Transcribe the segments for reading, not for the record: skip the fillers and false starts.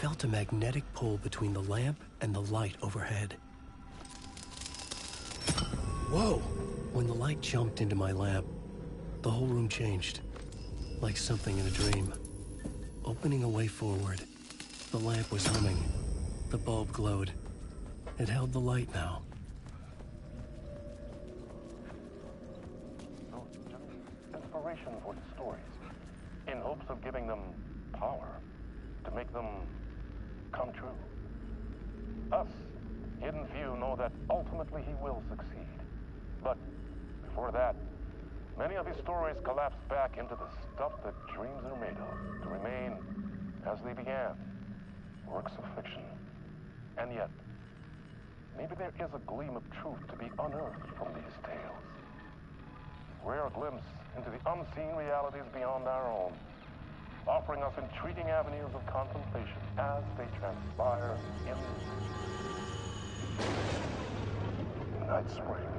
felt a magnetic pull between the lamp and the light overhead. Whoa! When the light jumped into my lamp, the whole room changed, like something in a dream. Opening a way forward, the lamp was humming. The bulb glowed. It held the light now. Inspiration for the stories, in hopes of giving them power, to make them come true. Us, hidden few, know that ultimately he will succeed. But before that, many of his stories collapse back into the stuff that dreams are made of, to remain as they began, works of fiction. And yet, maybe there is a gleam of truth to be unearthed from these tales. Rare glimpse into the unseen realities beyond our own, offering us intriguing avenues of contemplation as they transpire in Night Springs.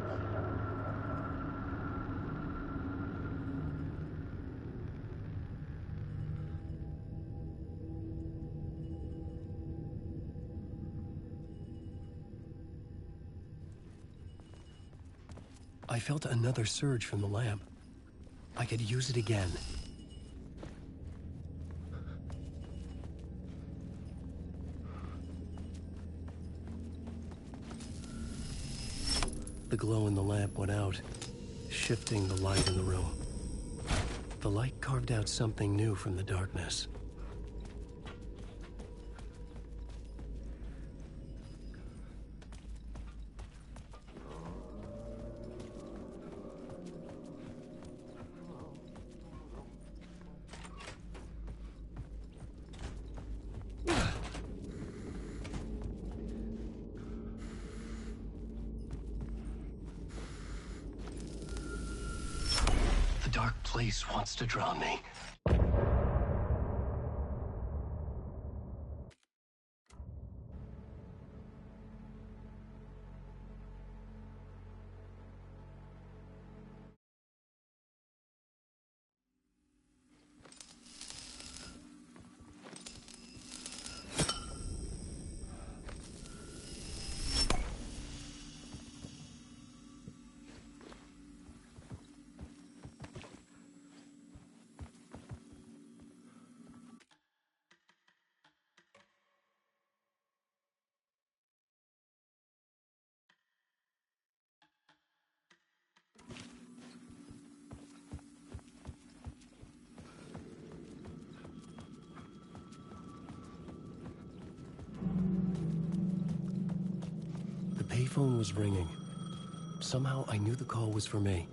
I felt another surge from the lamp. I could use it again. The glow in the lamp went out, shifting the light in the room. The light carved out something new from the darkness. The dark place wants to drown me. The payphone was ringing. Somehow I knew the call was for me.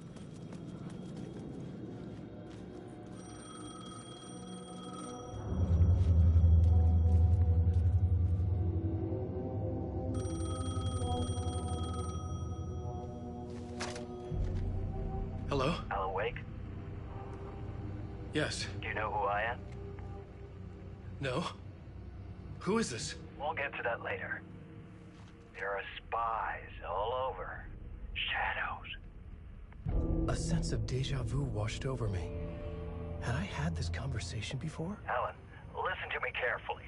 Hello? Alan Wake? Yes. Do you know who I am? No? Who is this? We'll get to that later. There are spies all over. Shadows. A sense of deja vu washed over me. Had I had this conversation before? Alan, listen to me carefully.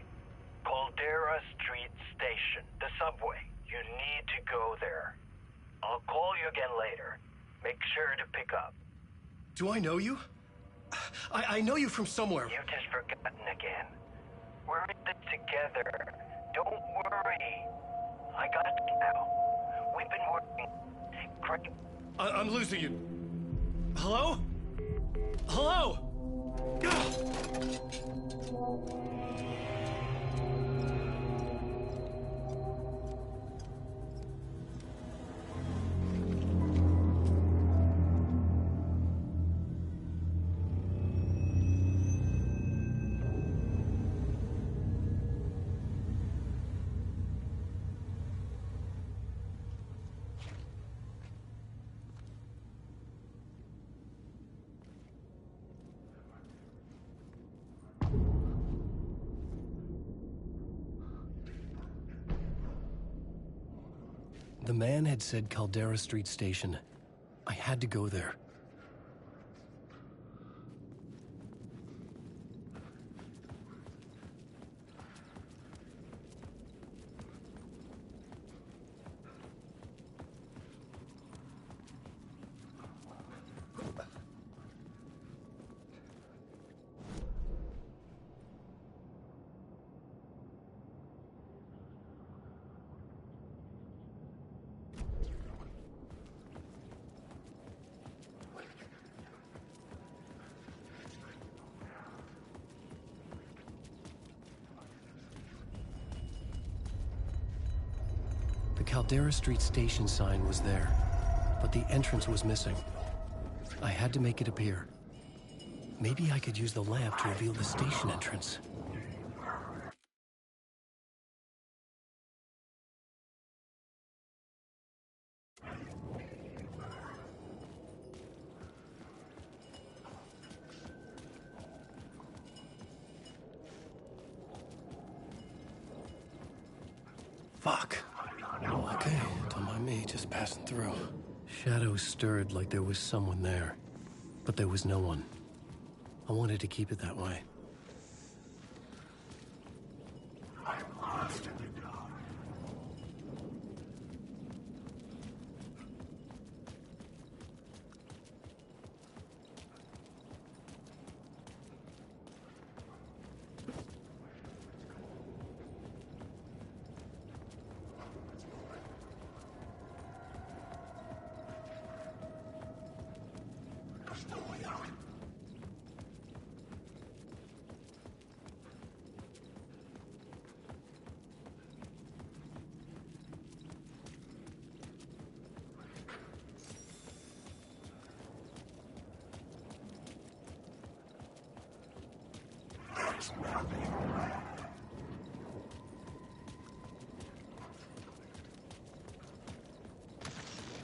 Caldera Street Station, the subway. You need to go there. I'll call you again later. Make sure to pick up. Do I know you? I know you from somewhere. You've just forgotten again. We're in this together. Don't worry. I got you now. We've been working great. I'm losing you. Hello? Hello? The man had said Caldera Street Station. I had to go there. The Caldera Street station sign was there, but the entrance was missing. I had to make it appear. Maybe I could use the lamp to reveal the station entrance. Fuck. Okay, don't mind me, just passing through. Shadows stirred like there was someone there, but there was no one. I wanted to keep it that way. I'm lost in the dark. There's no way out. There's nothing left.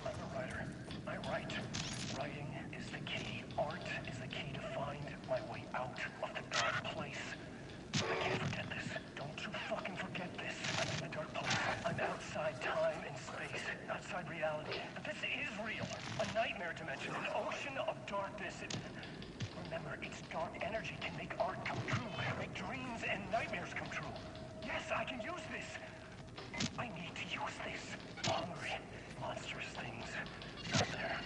I'm a writer. I write. Writing is the key. Art is the key to find my way out of the dark place. I can't forget this. Don't you fucking forget this. I'm in the dark place. I'm outside time and space. Outside reality. But this is real. A nightmare dimension. An ocean of darkness. Remember, its dark energy can make art come true. Make dreams and nightmares come true. Yes, I can use this. I need to use this. Hungry, monstrous things out there,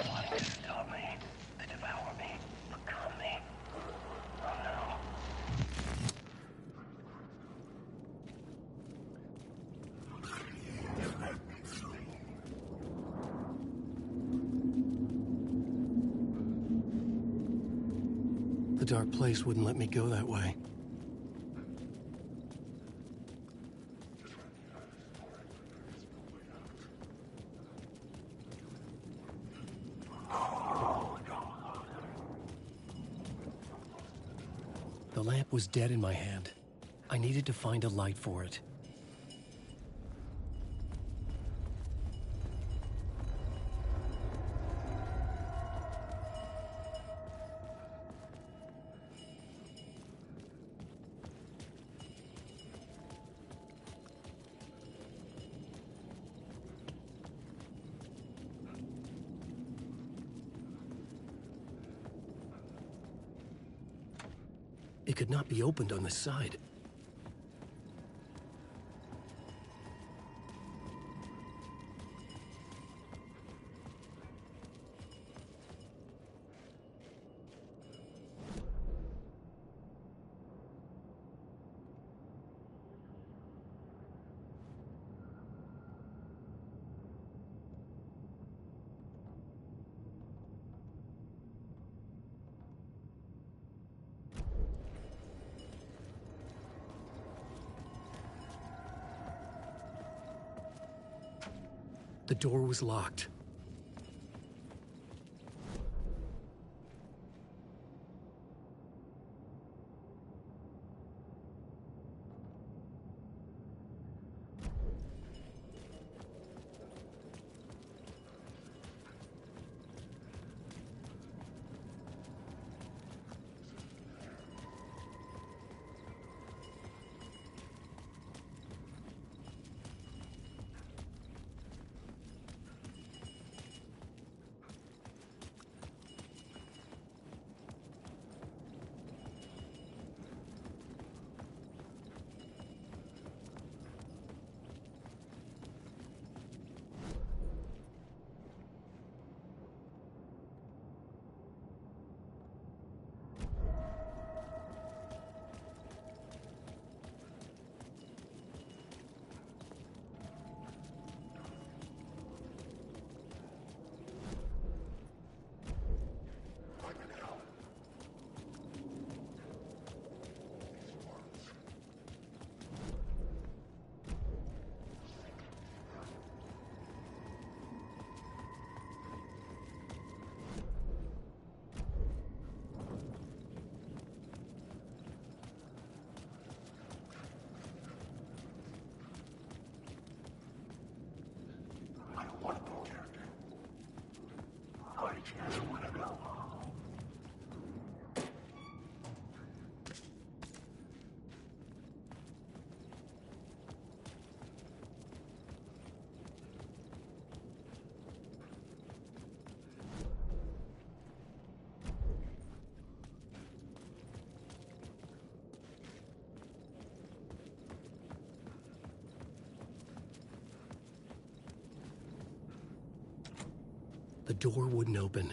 wanting to stop me, to devour me, become me. Oh no. The dark place wouldn't let me go that way. The lamp was dead in my hand. I needed to find a light for it. It could not be opened on this side. The door was locked. door wouldn't open.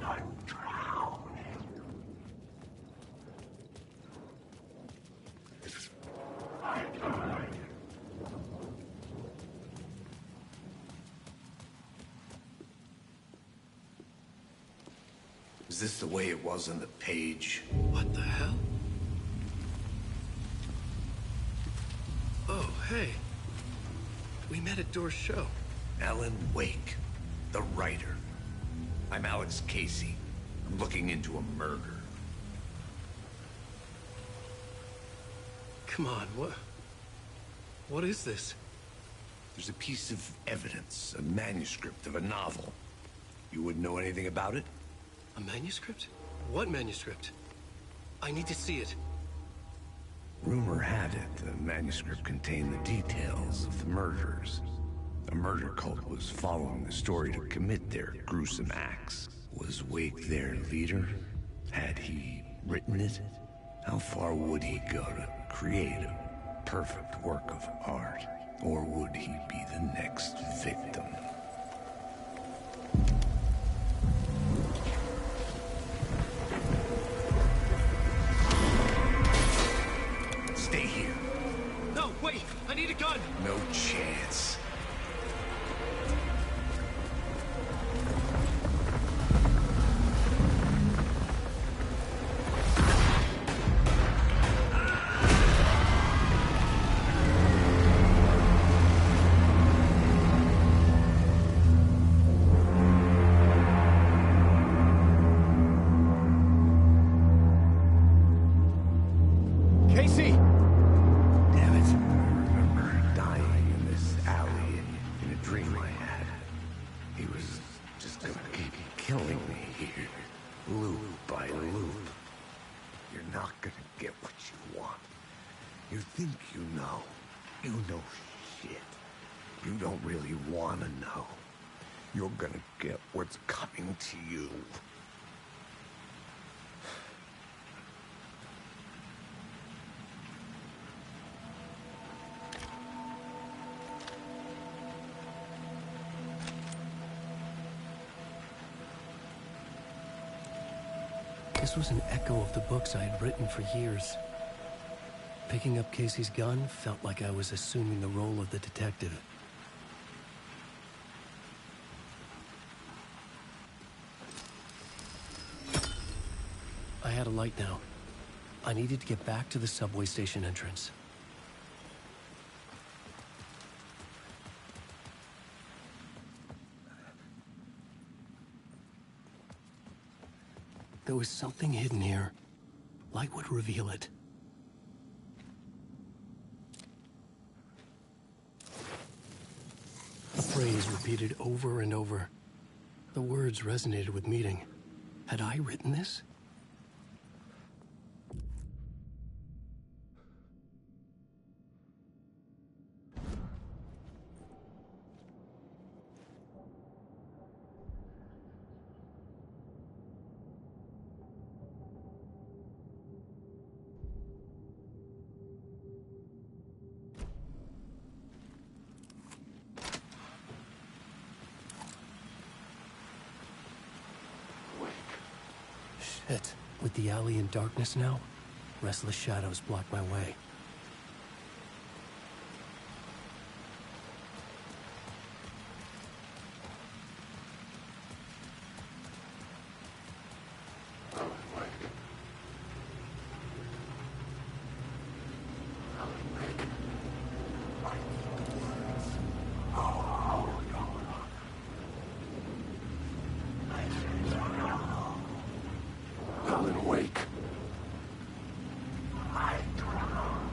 I'm drowning. I died. Is this the way it was on the page? What the hell? Oh, hey. We met at Door's show. Alan Wake, the writer. I'm Alex Casey. I'm looking into a murder. Come on, what is this? There's a piece of evidence, a manuscript of a novel. You wouldn't know anything about it? A manuscript? What manuscript? I need to see it. Rumor had it the manuscript contained the details of the murders. A murder cult was following the story to commit their gruesome acts. Was Wake their leader? Had he written it? How far would he go to create a perfect work of art? Or would he be the next victim? Stay here. No, wait! I need a gun! No chance. Casey! Damn it. I remember dying in this alley in a dream I had. He was just gonna keep killing me here, loop by loop. You're not gonna get what you want. You think you know. You know shit. You don't really wanna know. You're gonna get what's coming to you. This was an echo of the books I had written for years. Picking up Casey's gun felt like I was assuming the role of the detective. I had a light now. I needed to get back to the subway station entrance. There was something hidden here. Light would reveal it. A phrase repeated over and over. The words resonated with meaning. Had I written this? Shit. With the alley in darkness now, restless shadows block my way. Alan Wake. I drown.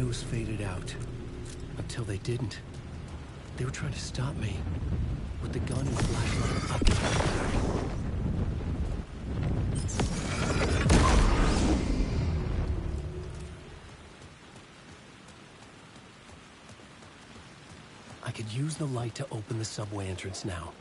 clues faded out. Until they didn't. They were trying to stop me. With the gun and flashlight, I could hold back. I could use the light to open the subway entrance now.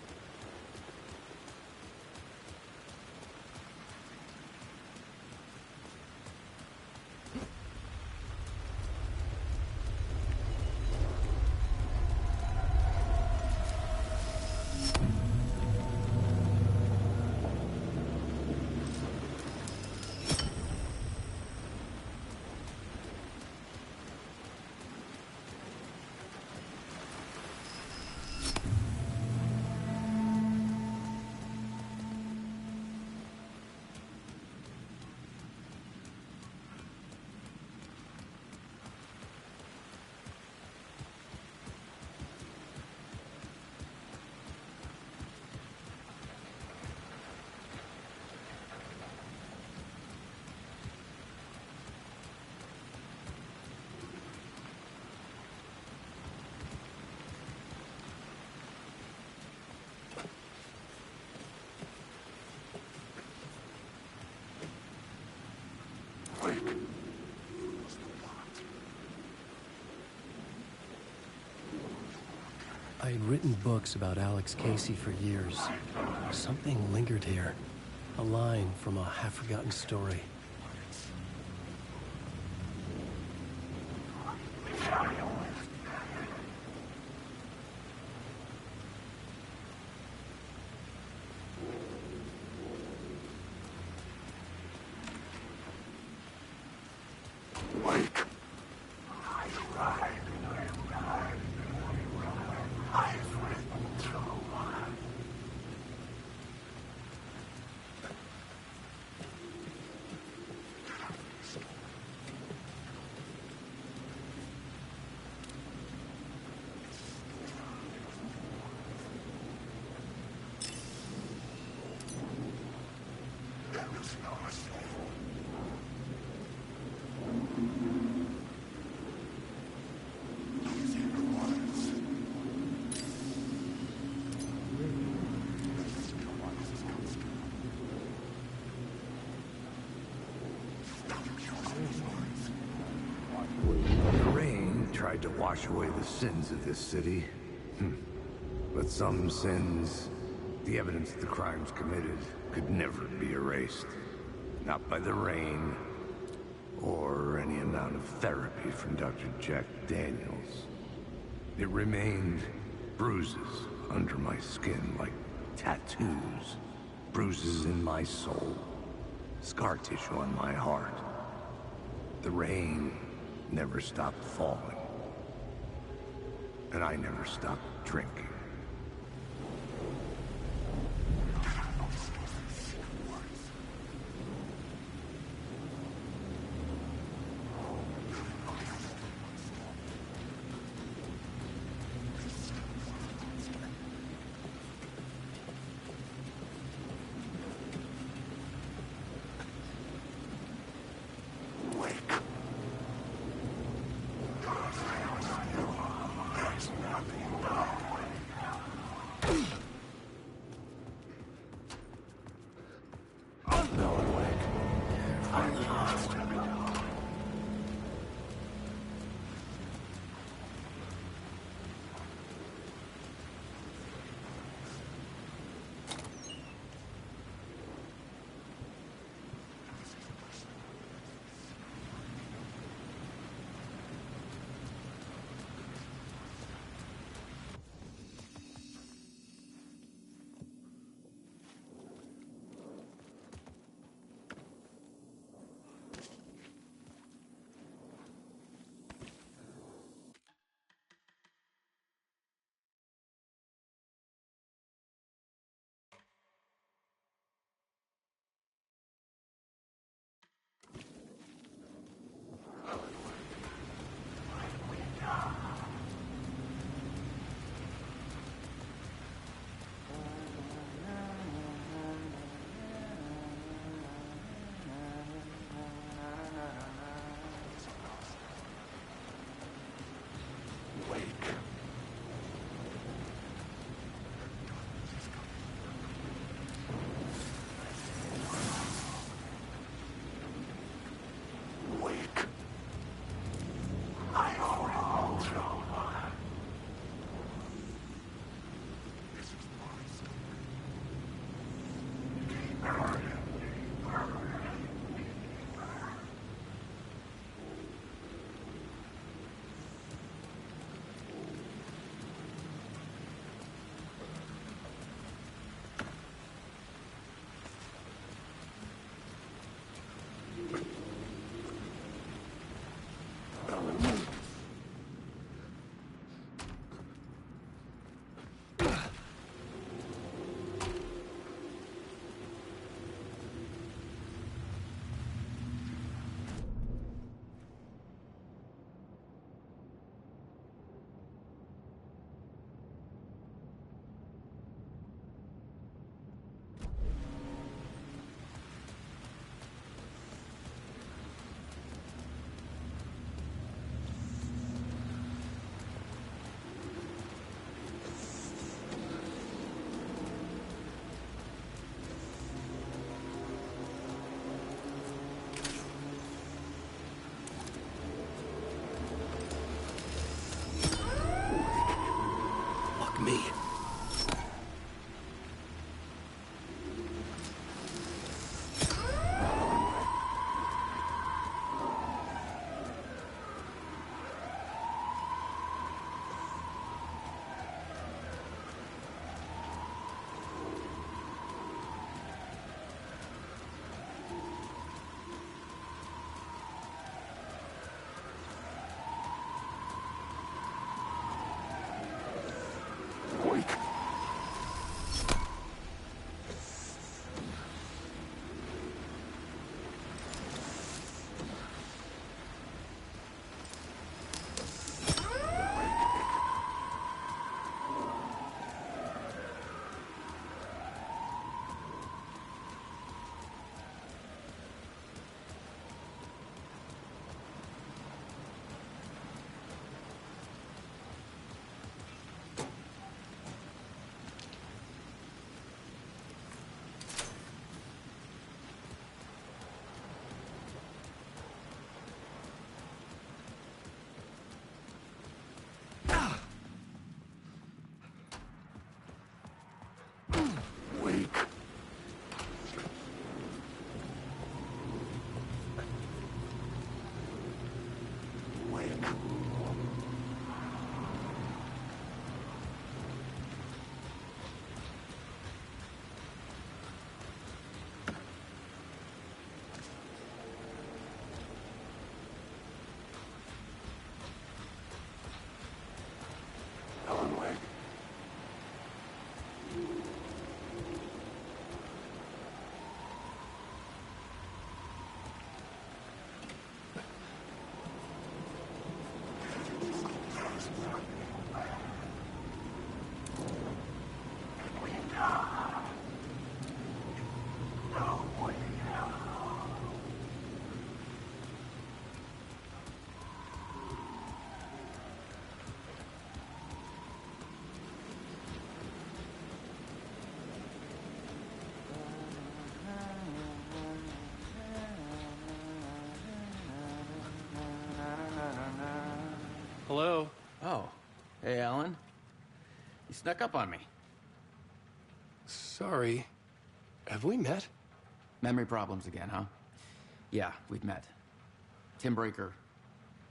I had written books about Alex Casey for years. Something lingered here. A line from a half-forgotten story. Tried to wash away the sins of this city. But some sins, the evidence of the crimes committed, could never be erased. Not by the rain, or any amount of therapy from Dr. Jack Daniels. It remained bruises under my skin, like tattoos. Bruises in my soul. Scar tissue on my heart. The rain never stopped falling. And I never stopped drinking. me. Hello? Oh. Hey, Alan. You snuck up on me. Sorry. Have we met? Memory problems again, huh? Yeah, we've met. Tim Breaker.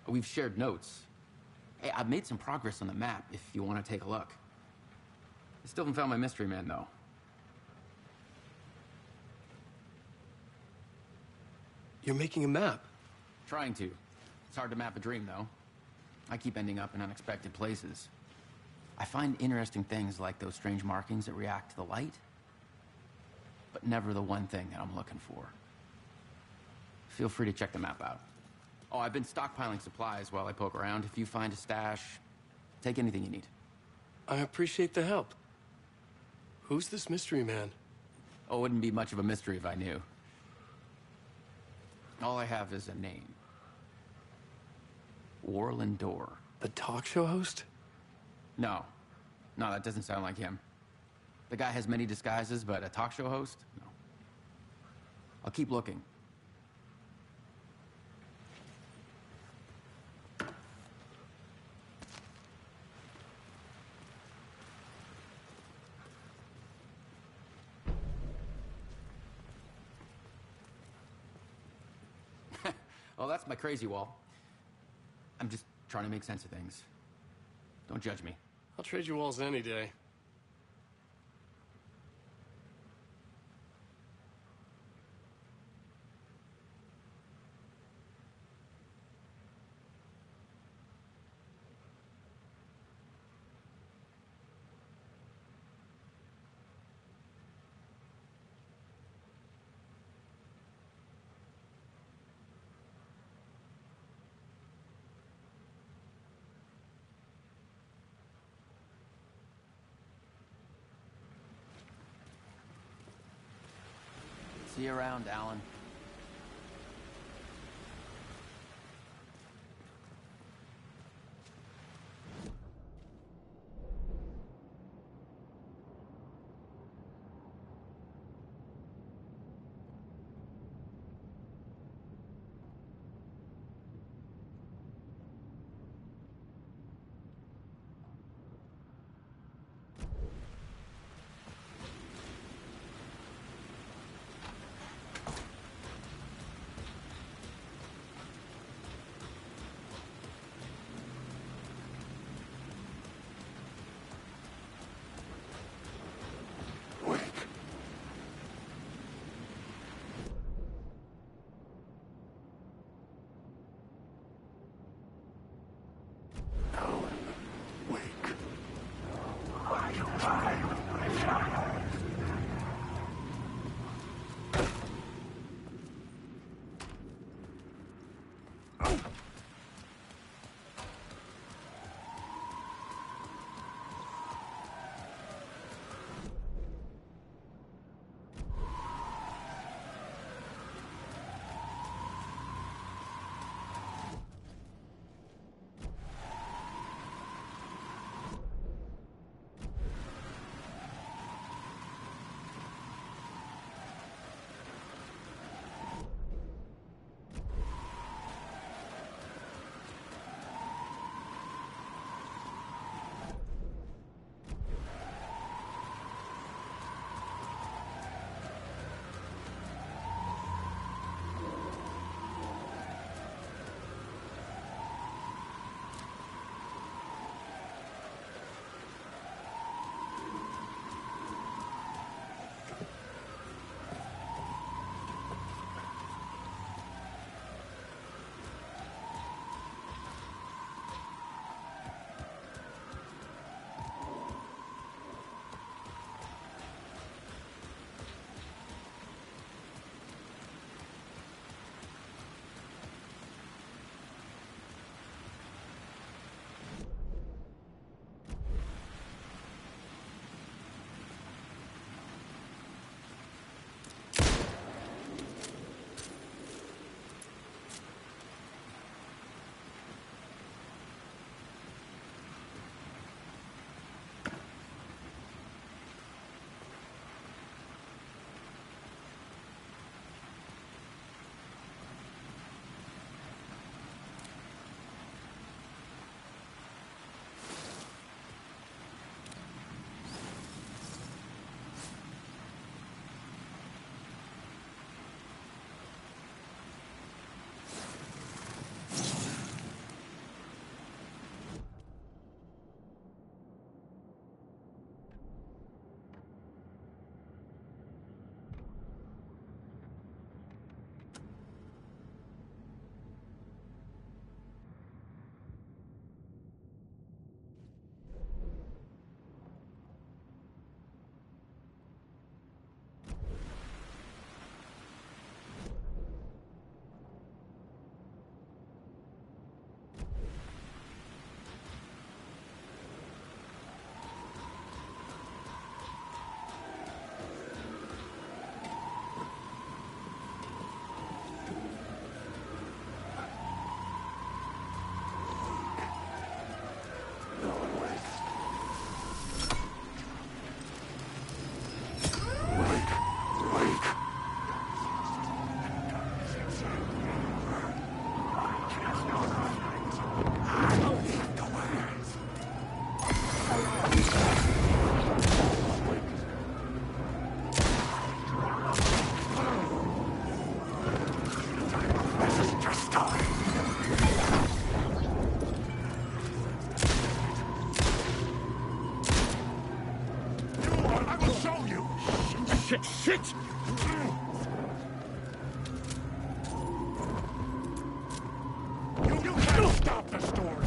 We've shared notes. Hey, I've made some progress on the map if you want to take a look. I still haven't found my mystery man, though. You're making a map. Trying to. It's hard to map a dream, though. I keep ending up in unexpected places. I find interesting things like those strange markings that react to the light, but never the one thing that I'm looking for. Feel free to check the map out. Oh, I've been stockpiling supplies while I poke around. If you find a stash, take anything you need. I appreciate the help. Who's this mystery man? Oh, it wouldn't be much of a mystery if I knew. All I have is a name. Warland Door. The talk show host? No. No, that doesn't sound like him. The guy has many disguises, but a talk show host? No. I'll keep looking. Well, that's my crazy wall. I'm just trying to make sense of things. Don't judge me. I'll trade you walls any day. See you around, Alan. Shit! You can't stop the story!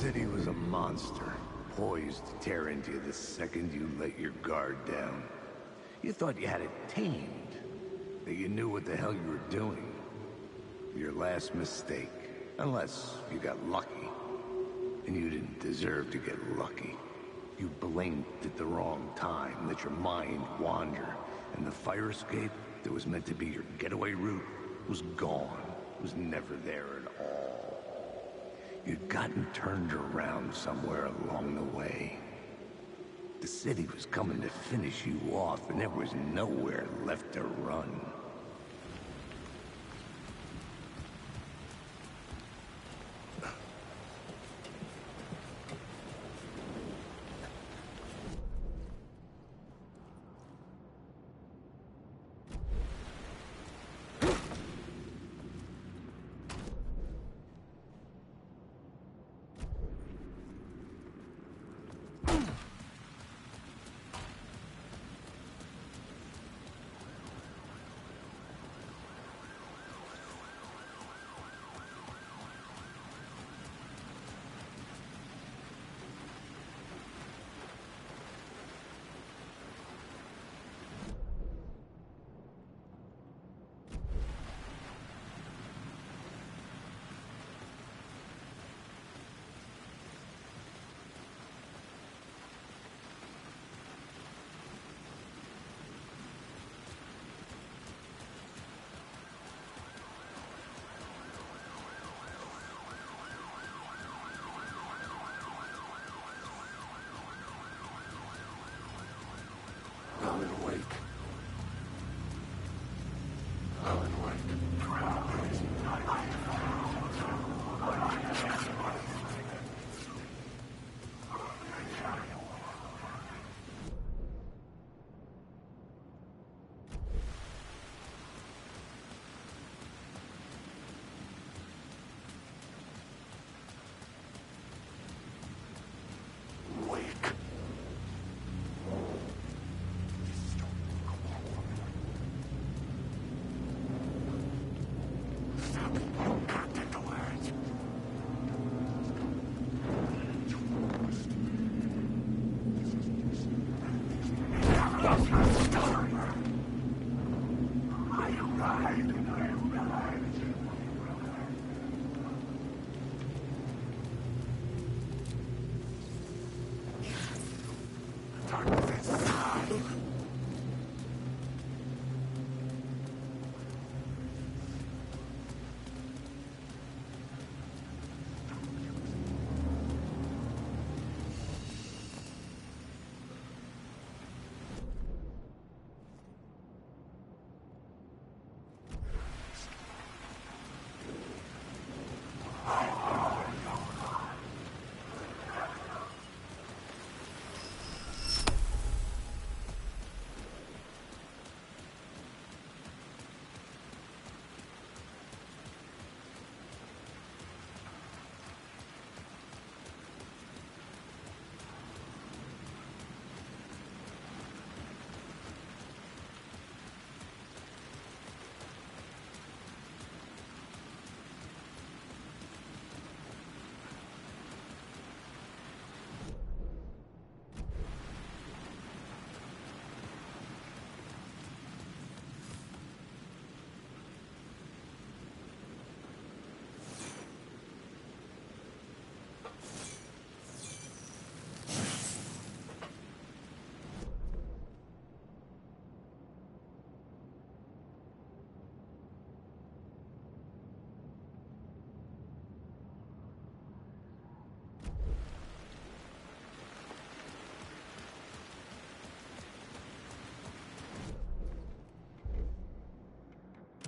city was a monster, poised to tear into you the second you let your guard down. You thought you had it tamed, that you knew what the hell you were doing. Your last mistake, unless you got lucky. And you didn't deserve to get lucky. You blinked at the wrong time, let your mind wander, and the fire escape that was meant to be your getaway route was gone, was never there at all. You'd gotten turned around somewhere along the way. The city was coming to finish you off, and there was nowhere left to run.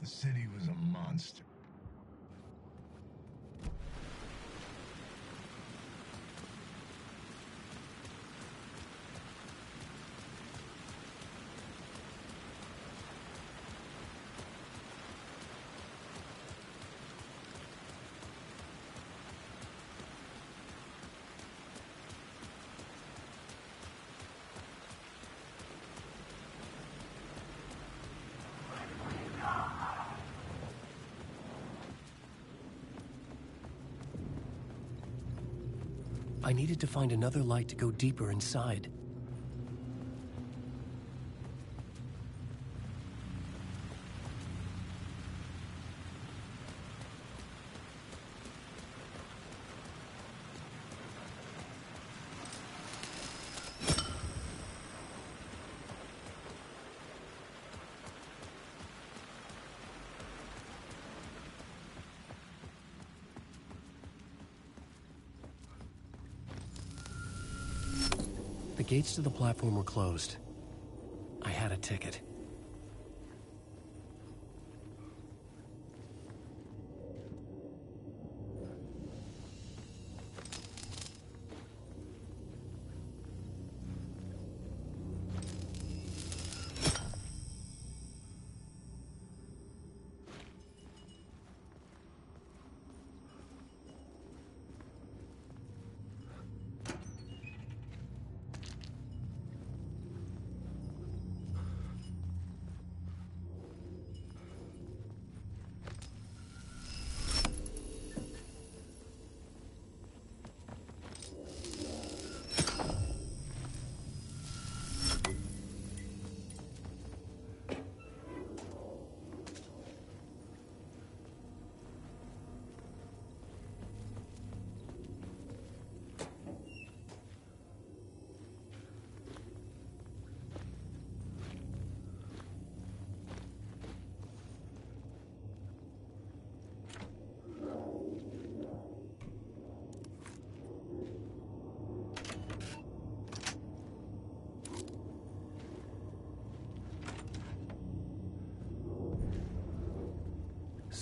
The city was a monster. I needed to find another light to go deeper inside. The gates to the platform were closed. I had a ticket.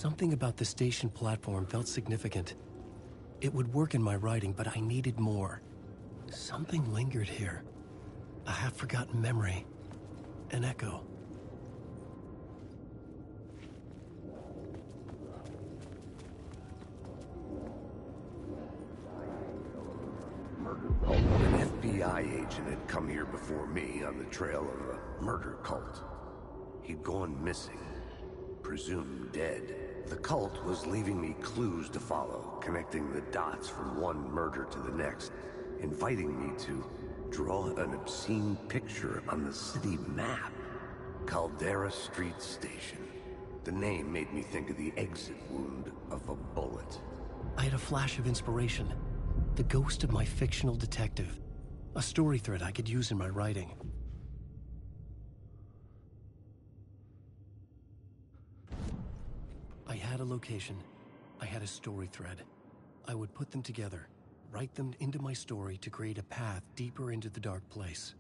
Something about the station platform felt significant. It would work in my writing, but I needed more. Something lingered here. A half-forgotten memory. An echo. An FBI agent had come here before me on the trail of a murder cult. He'd gone missing, presumed dead. The cult was leaving me clues to follow, connecting the dots from one murder to the next, inviting me to draw an obscene picture on the city map. Caldera Street Station. The name made me think of the exit wound of a bullet. I had a flash of inspiration. The ghost of my fictional detective. A story thread I could use in my writing. I had a location. I had a story thread. I would put them together, write them into my story to create a path deeper into the dark place.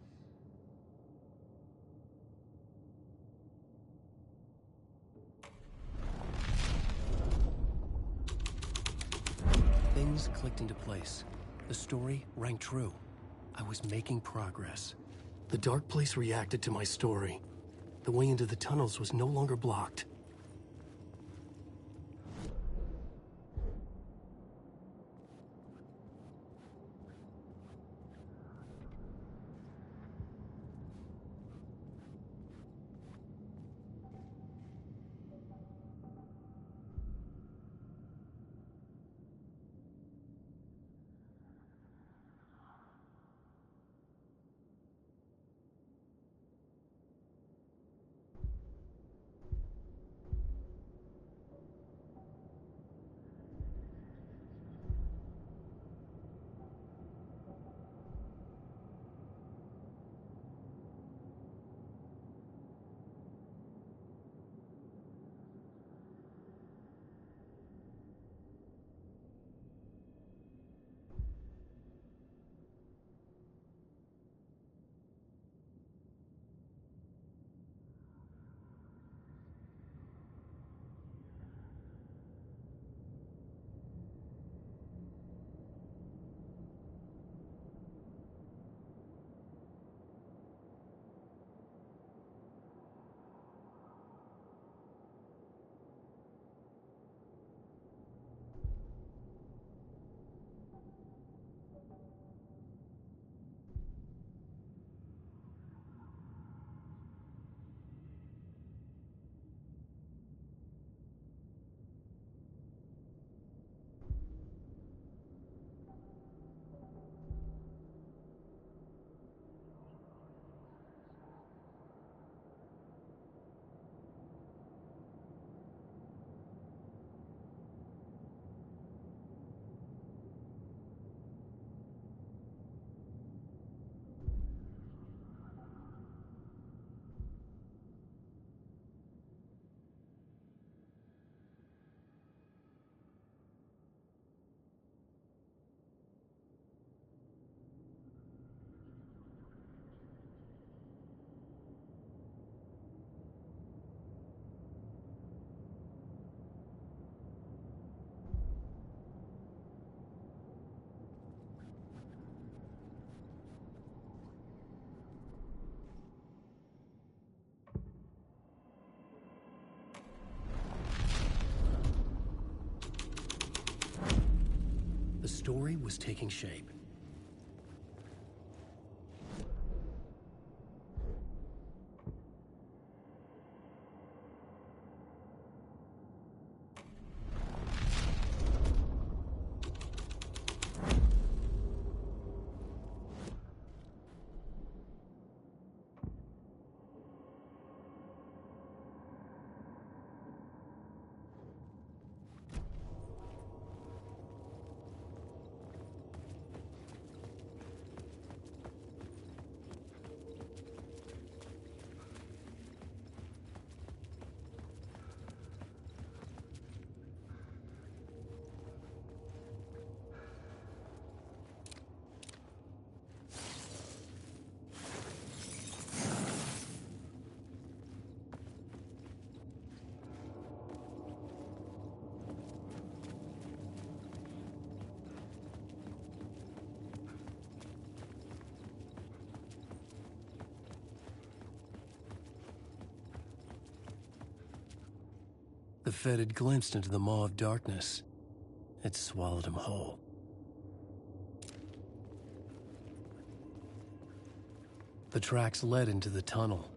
Things clicked into place. The story rang true. I was making progress. The dark place reacted to my story. The way into the tunnels was no longer blocked. The story was taking shape. The Fed had glimpsed into the maw of darkness. It swallowed him whole. The tracks led into the tunnel.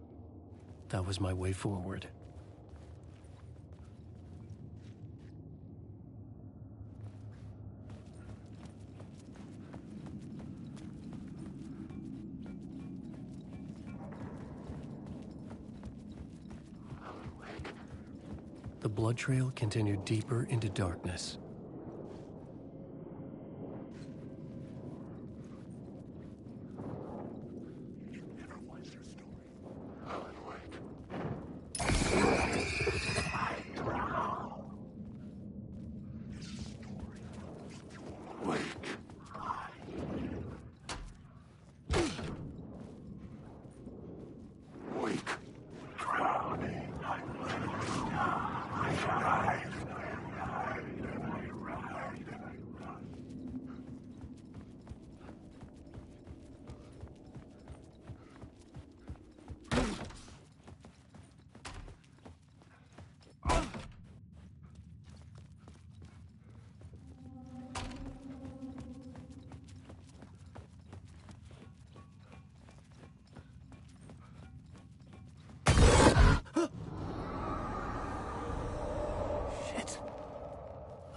That was my way forward. The blood trail continued deeper into darkness.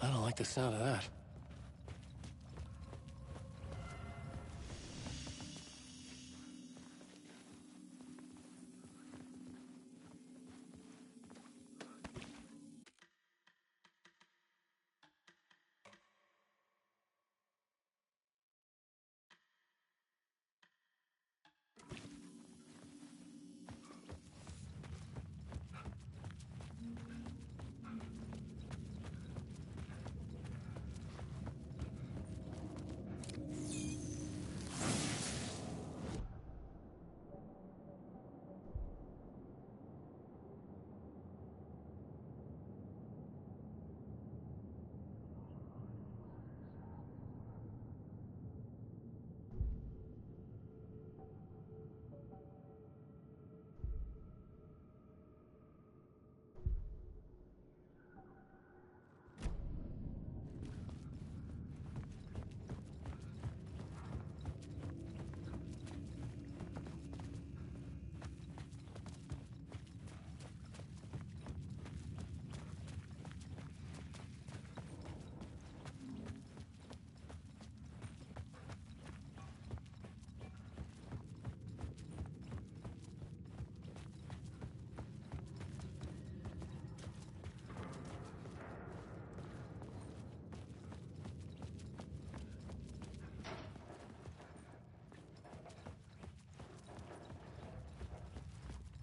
I don't like the sound of that.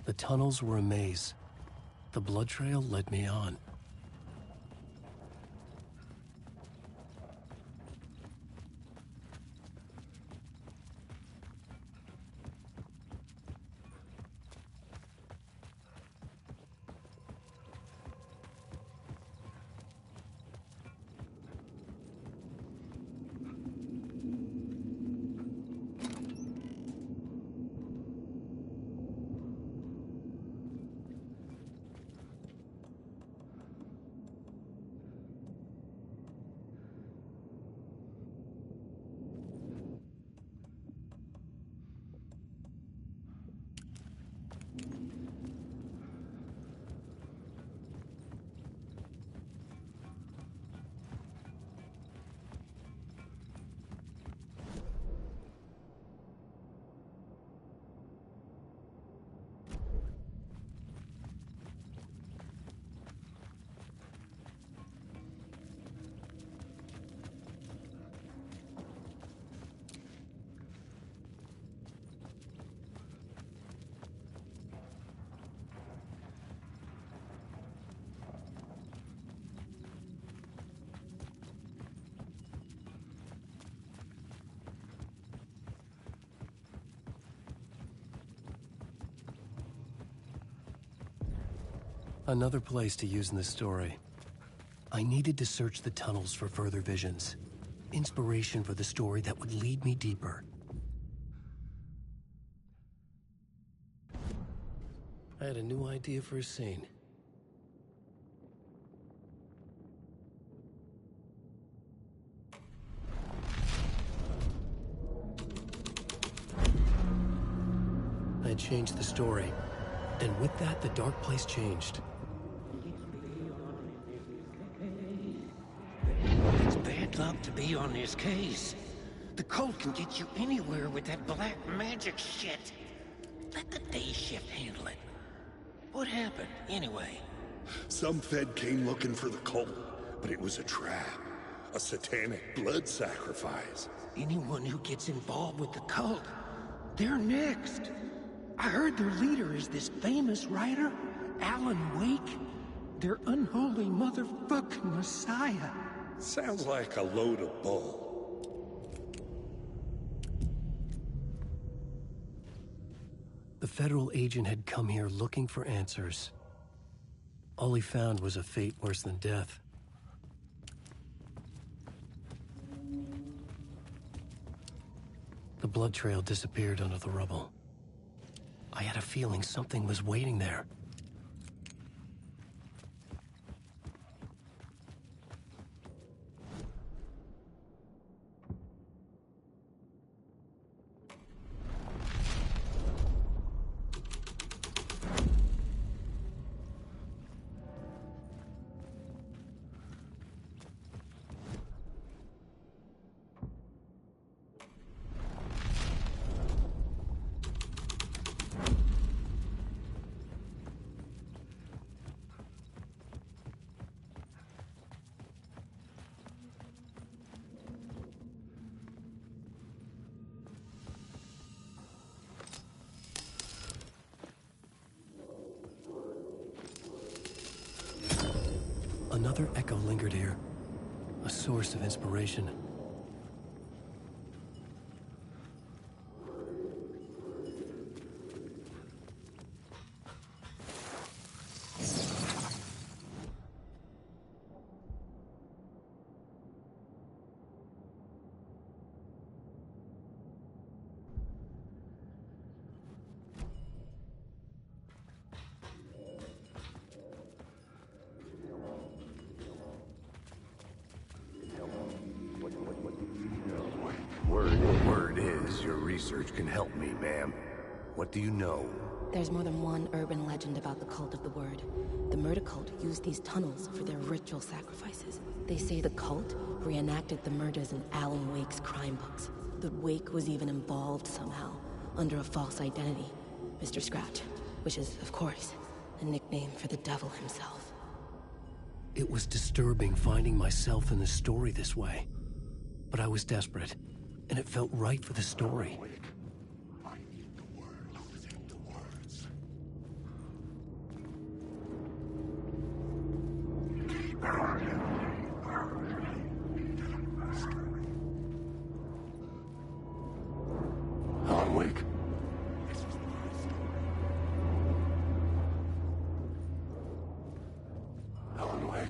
The tunnels were a maze. The blood trail led me on. Another place to use in this story. I needed to search the tunnels for further visions. Inspiration for the story that would lead me deeper. I had a new idea for a scene. I had changed the story. And with that, the dark place changed. It's bad luck to be on this case. The cult can get you anywhere with that black magic shit. Let the day shift handle it. What happened, anyway? Some Fed came looking for the cult, but it was a trap. A satanic blood sacrifice. Anyone who gets involved with the cult, they're next. I heard their leader is this famous writer, Alan Wake. Their unholy motherfucking messiah. Sounds like a load of bull. The federal agent had come here looking for answers. All he found was a fate worse than death. The blood trail disappeared under the rubble. I had a feeling something was waiting there. Another echo lingered here, a source of inspiration. Word is, your research can help me, ma'am. What do you know? There's more than one urban legend about the Cult of the Word. The murder cult used these tunnels for their ritual sacrifices. They say the cult reenacted the murders in Alan Wake's crime books. That Wake was even involved somehow, under a false identity. Mr. Scratch, which is, of course, a nickname for the devil himself. It was disturbing finding myself in the story this way. But I was desperate, and it felt right for the story. I need the word within the words. Alan Wake. Alan Wake.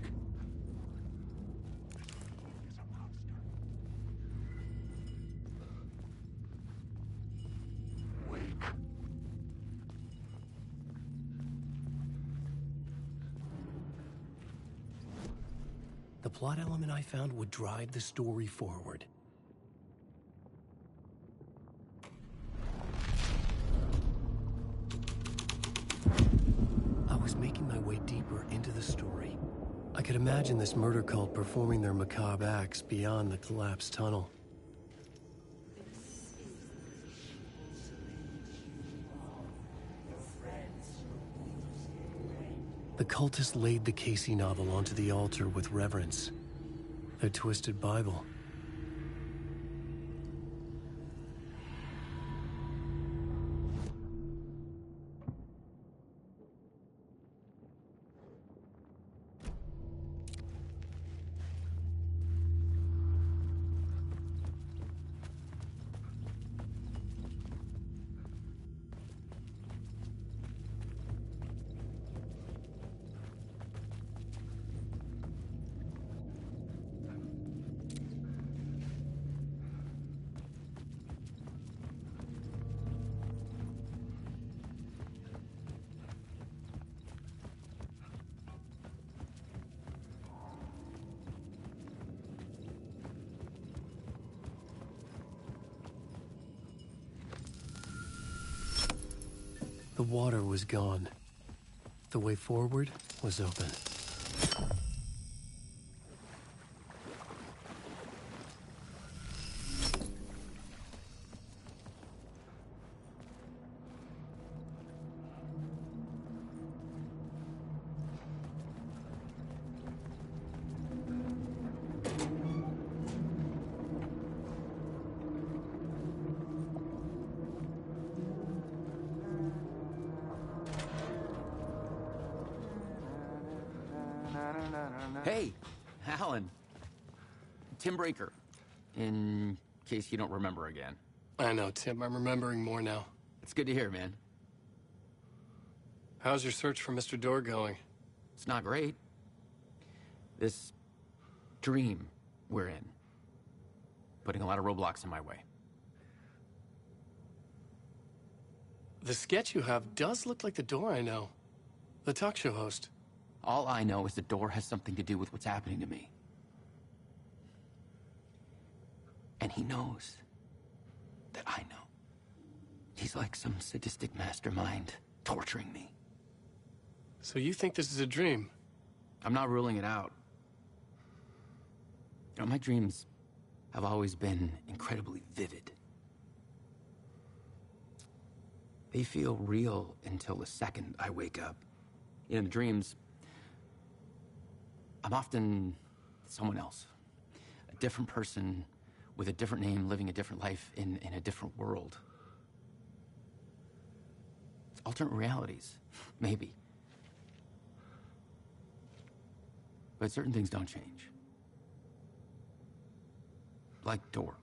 The plot element I found would drive the story forward. I was making my way deeper into the story. I could imagine this murder cult performing their macabre acts beyond the collapsed tunnel. The cultists laid the Casey novel onto the altar with reverence. Their twisted Bible. The water was gone. The way forward was open. Hey, Alan. Tim Breaker, in case you don't remember again. I know, Tim. I'm remembering more now. It's good to hear, man. How's your search for Mr. Door going? It's not great. This dream we're in, putting a lot of roadblocks in my way. The sketch you have does look like the Door I know. The talk show host. All I know is the Door has something to do with what's happening to me. And he knows that I know. He's like some sadistic mastermind torturing me. So you think this is a dream? I'm not ruling it out. You know, my dreams have always been incredibly vivid. They feel real until the second I wake up. In the dreams, I'm often someone else. A different person with a different name, living a different life in a different world. Alternate realities, maybe. But certain things don't change. Like Door.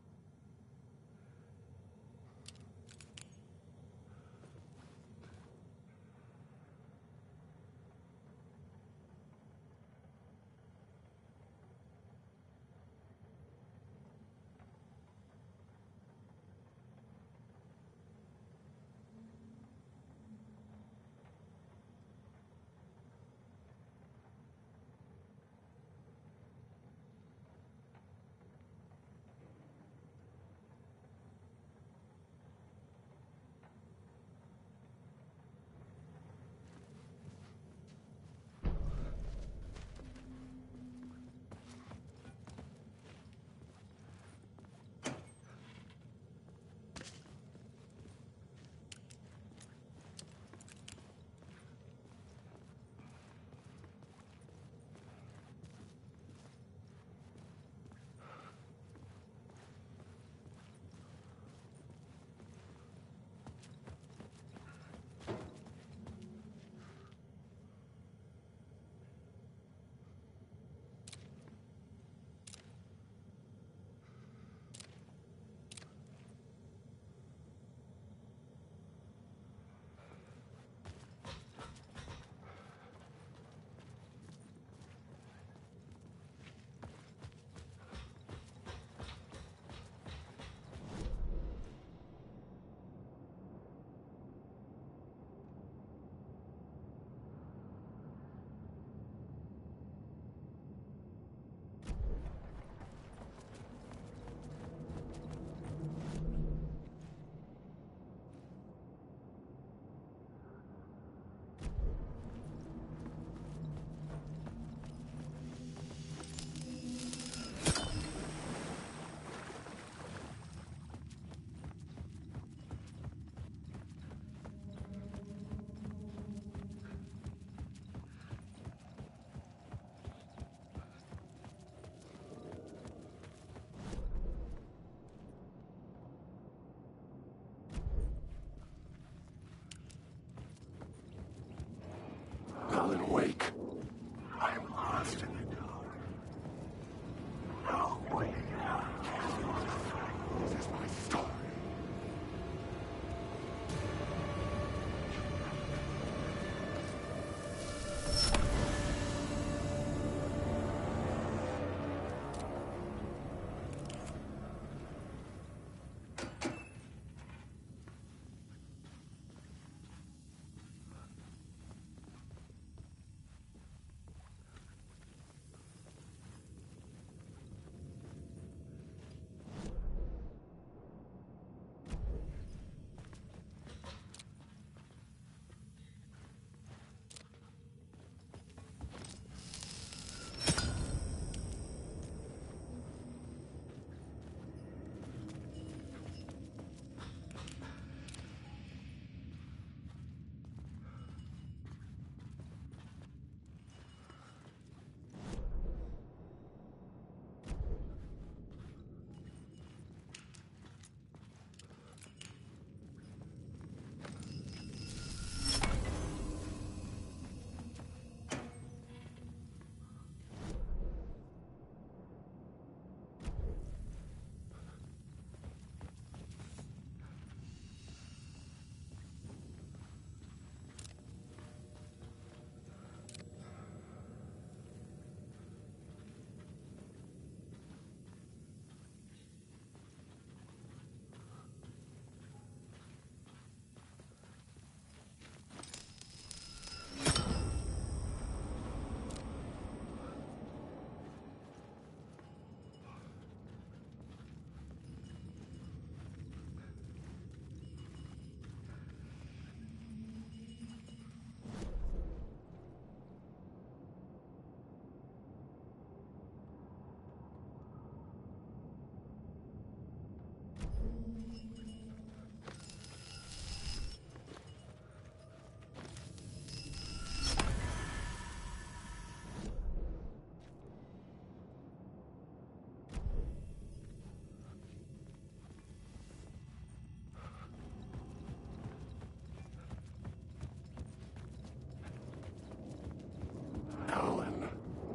Alan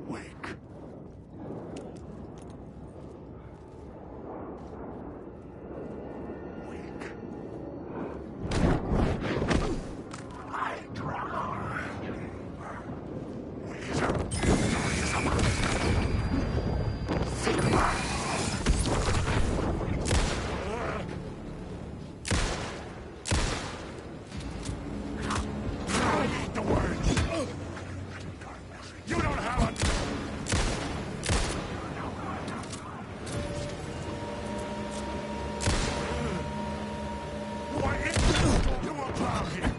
Wake. Wake. I drown. Sigma. The words. You don't have it. What is you about here?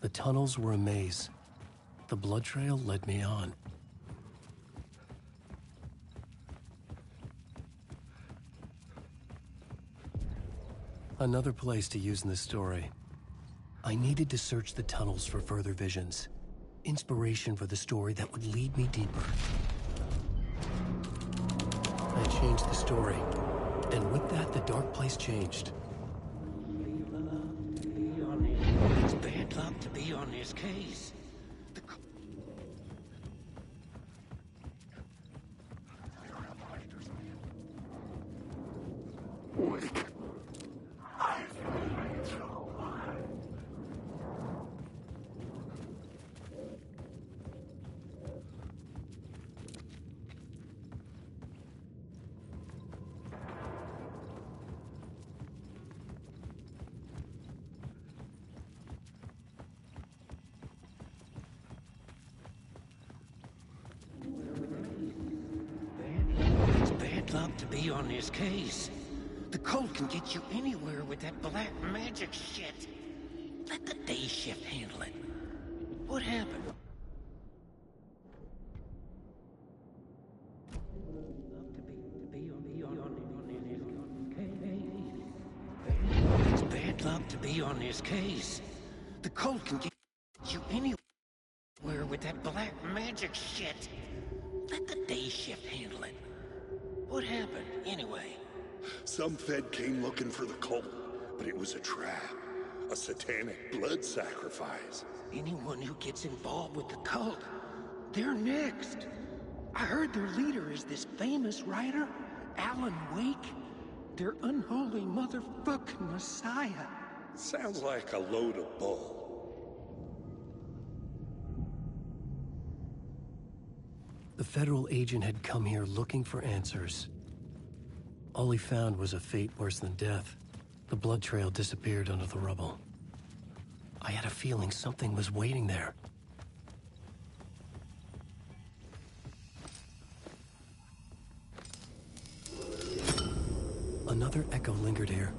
The tunnels were a maze. The blood trail led me on. Another place to use in this story. I needed to search the tunnels for further visions. Inspiration for the story that would lead me deeper. I changed the story, and with that, the dark place changed. It's bad luck to be on this case. Wake. I've been through a lot. It's bad luck to be on this case. The cult can get you anywhere with that black magic shit. Let the day shift handle it. What happened? It's bad luck to be on this case. The cult can get you anywhere with that black magic shit. Let the day shift handle it. What happened, anyway? Some Fed came looking for the cult, but it was a trap. A satanic blood sacrifice. Anyone who gets involved with the cult, they're next. I heard their leader is this famous writer, Alan Wake. Their unholy motherfucking messiah. Sounds like a load of bull. The federal agent had come here looking for answers. All he found was a fate worse than death. The blood trail disappeared under the rubble. I had a feeling something was waiting there. Another echo lingered here,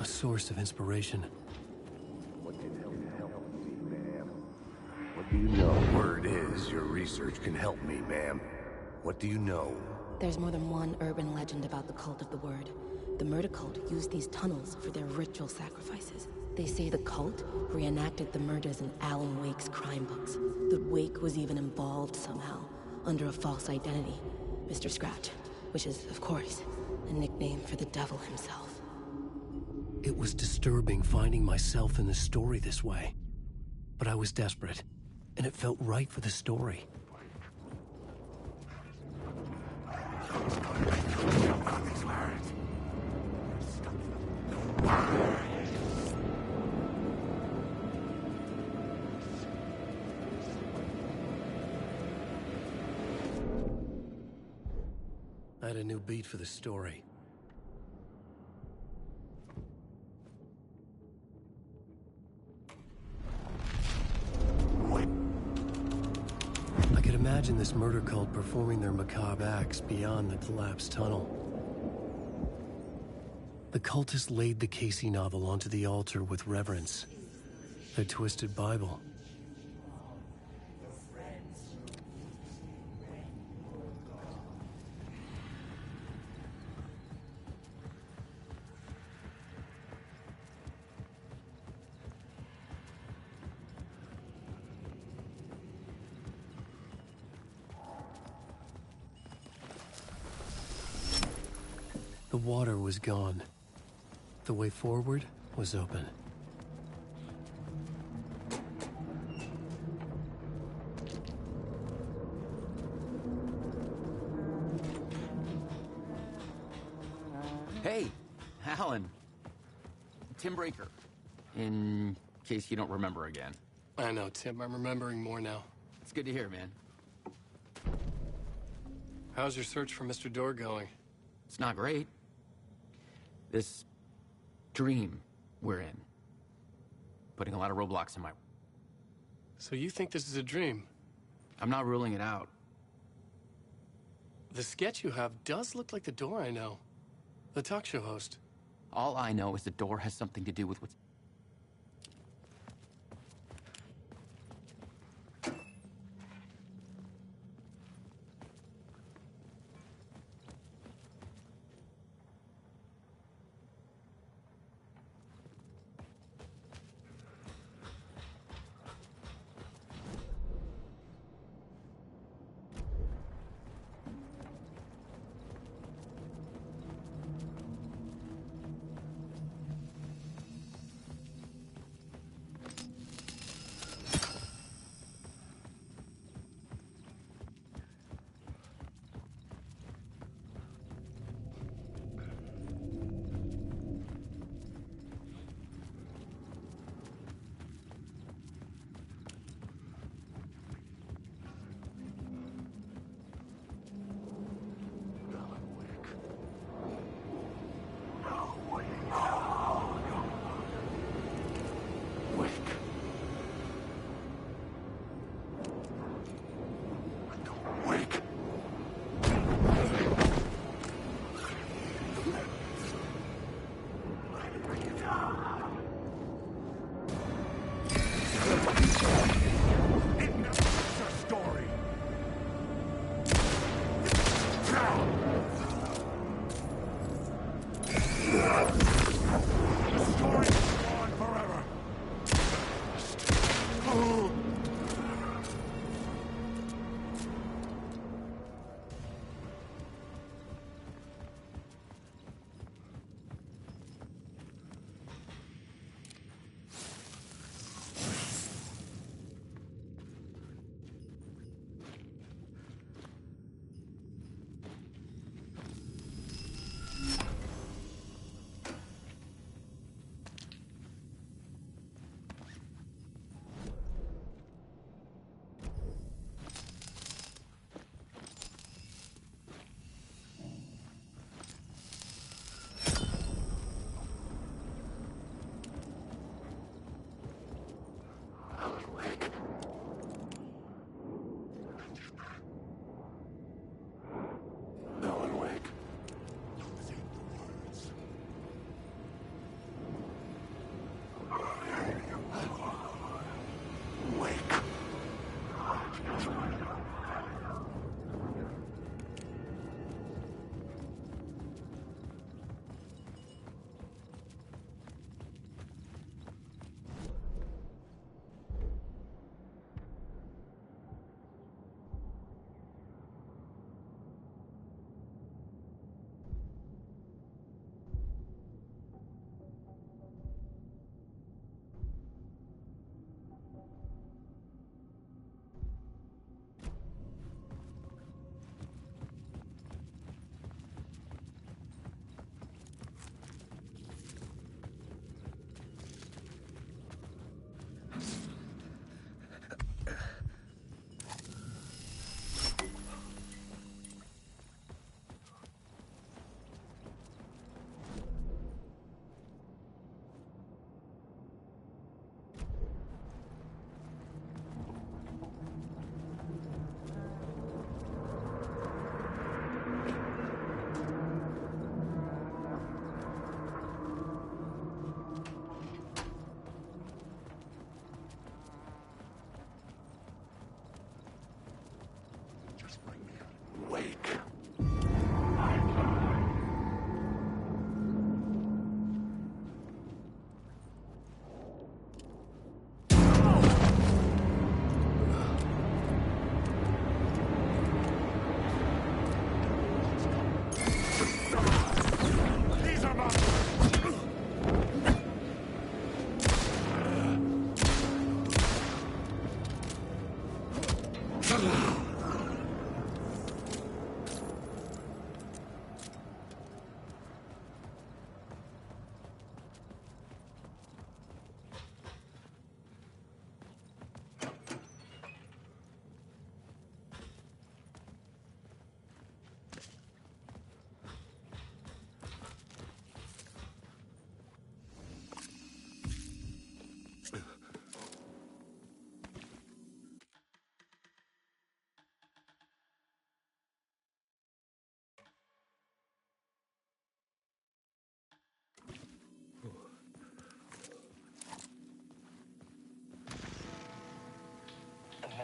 a source of inspiration. What can help me, ma'am? What do you know? Word is, your research can help me, ma'am. What do you know? There's more than one urban legend about the Cult of the Word. The murder cult used these tunnels for their ritual sacrifices. They say the cult reenacted the murders in Alan Wake's crime books. The Wake was even involved somehow, under a false identity, Mr. Scratch, which is, of course, a nickname for the devil himself. It was disturbing finding myself in the story this way. But I was desperate, and it felt right for the story. I had a new beat for the story. I could imagine this murder cult performing their macabre acts beyond the collapsed tunnel. The cultists laid the Casey novel onto the altar with reverence. Their twisted Bible. The water was gone. The way forward was open. Hey, Alan. Tim Breaker. In case you don't remember again. I know, Tim. I'm remembering more now. It's good to hear, man. How's your search for Mr. Door going? It's not great. This dream we're in. Putting a lot of roadblocks in my... So you think this is a dream? I'm not ruling it out. The sketch you have does look like the Door I know. The talk show host. All I know is the door has something to do with what's...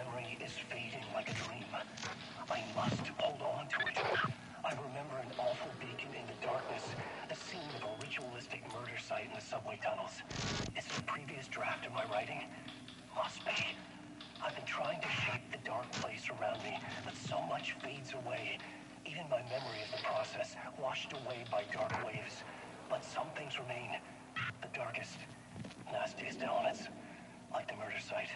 memory is fading like a dream. I must hold on to it. I remember an awful beacon in the darkness, the scene of a ritualistic murder site in the subway tunnels. Is it a previous draft of my writing? Must be. I've been trying to shape the dark place around me, but so much fades away. Even my memory of the process, washed away by dark waves. But some things remain. The darkest, nastiest elements, like the murder site.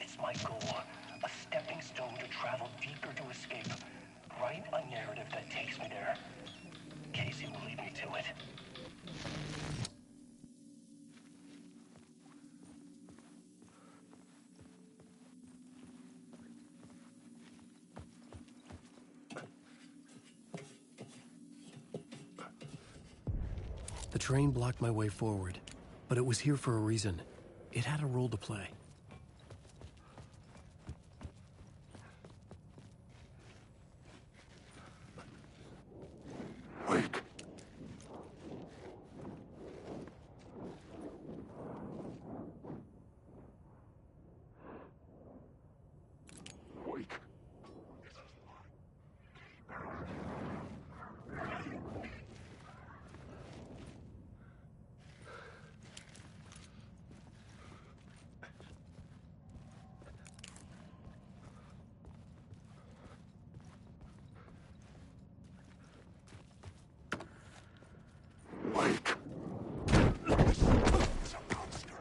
It's my goal, a stepping stone to travel deeper to escape. Write a narrative that takes me there. Casey will lead me to it. The train blocked my way forward, but it was here for a reason. It had a role to play. Wake. Wake. Wake. It's a monster.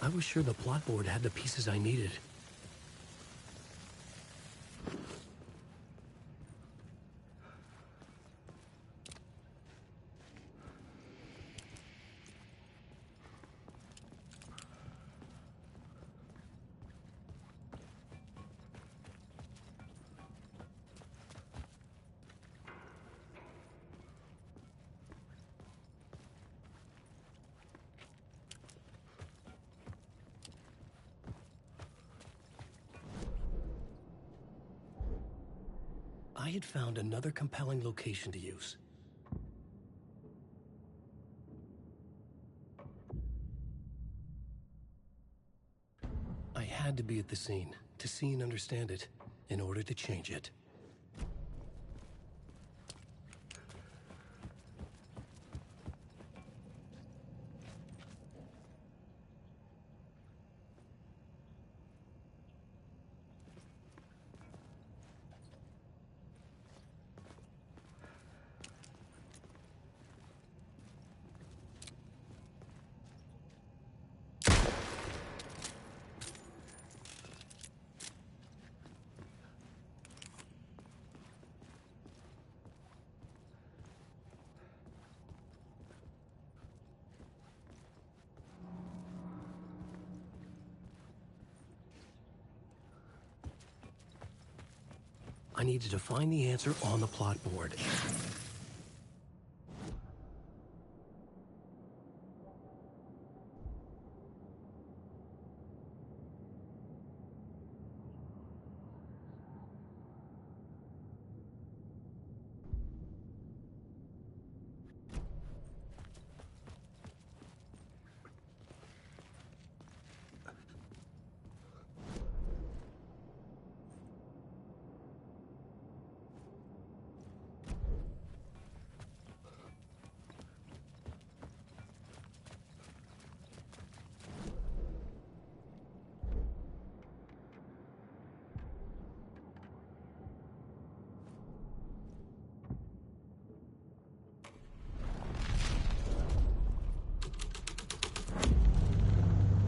I was sure the plot board had the pieces I needed. I had found another compelling location to use. I had to be at the scene, to see and understand it, in order to change it. I needed to find the answer on the plot board.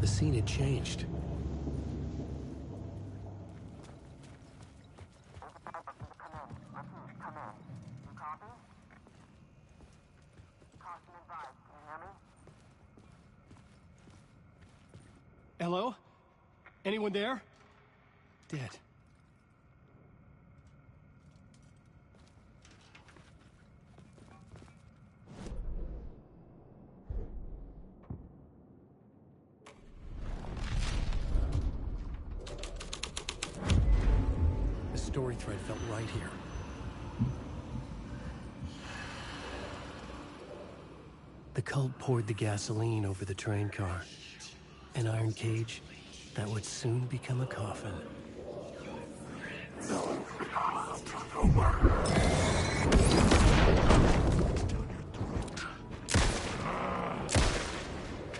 The scene had changed. Hello? Anyone there? Dead. The story thread felt right here. The cult poured the gasoline over the train car. An iron cage that would soon become a coffin.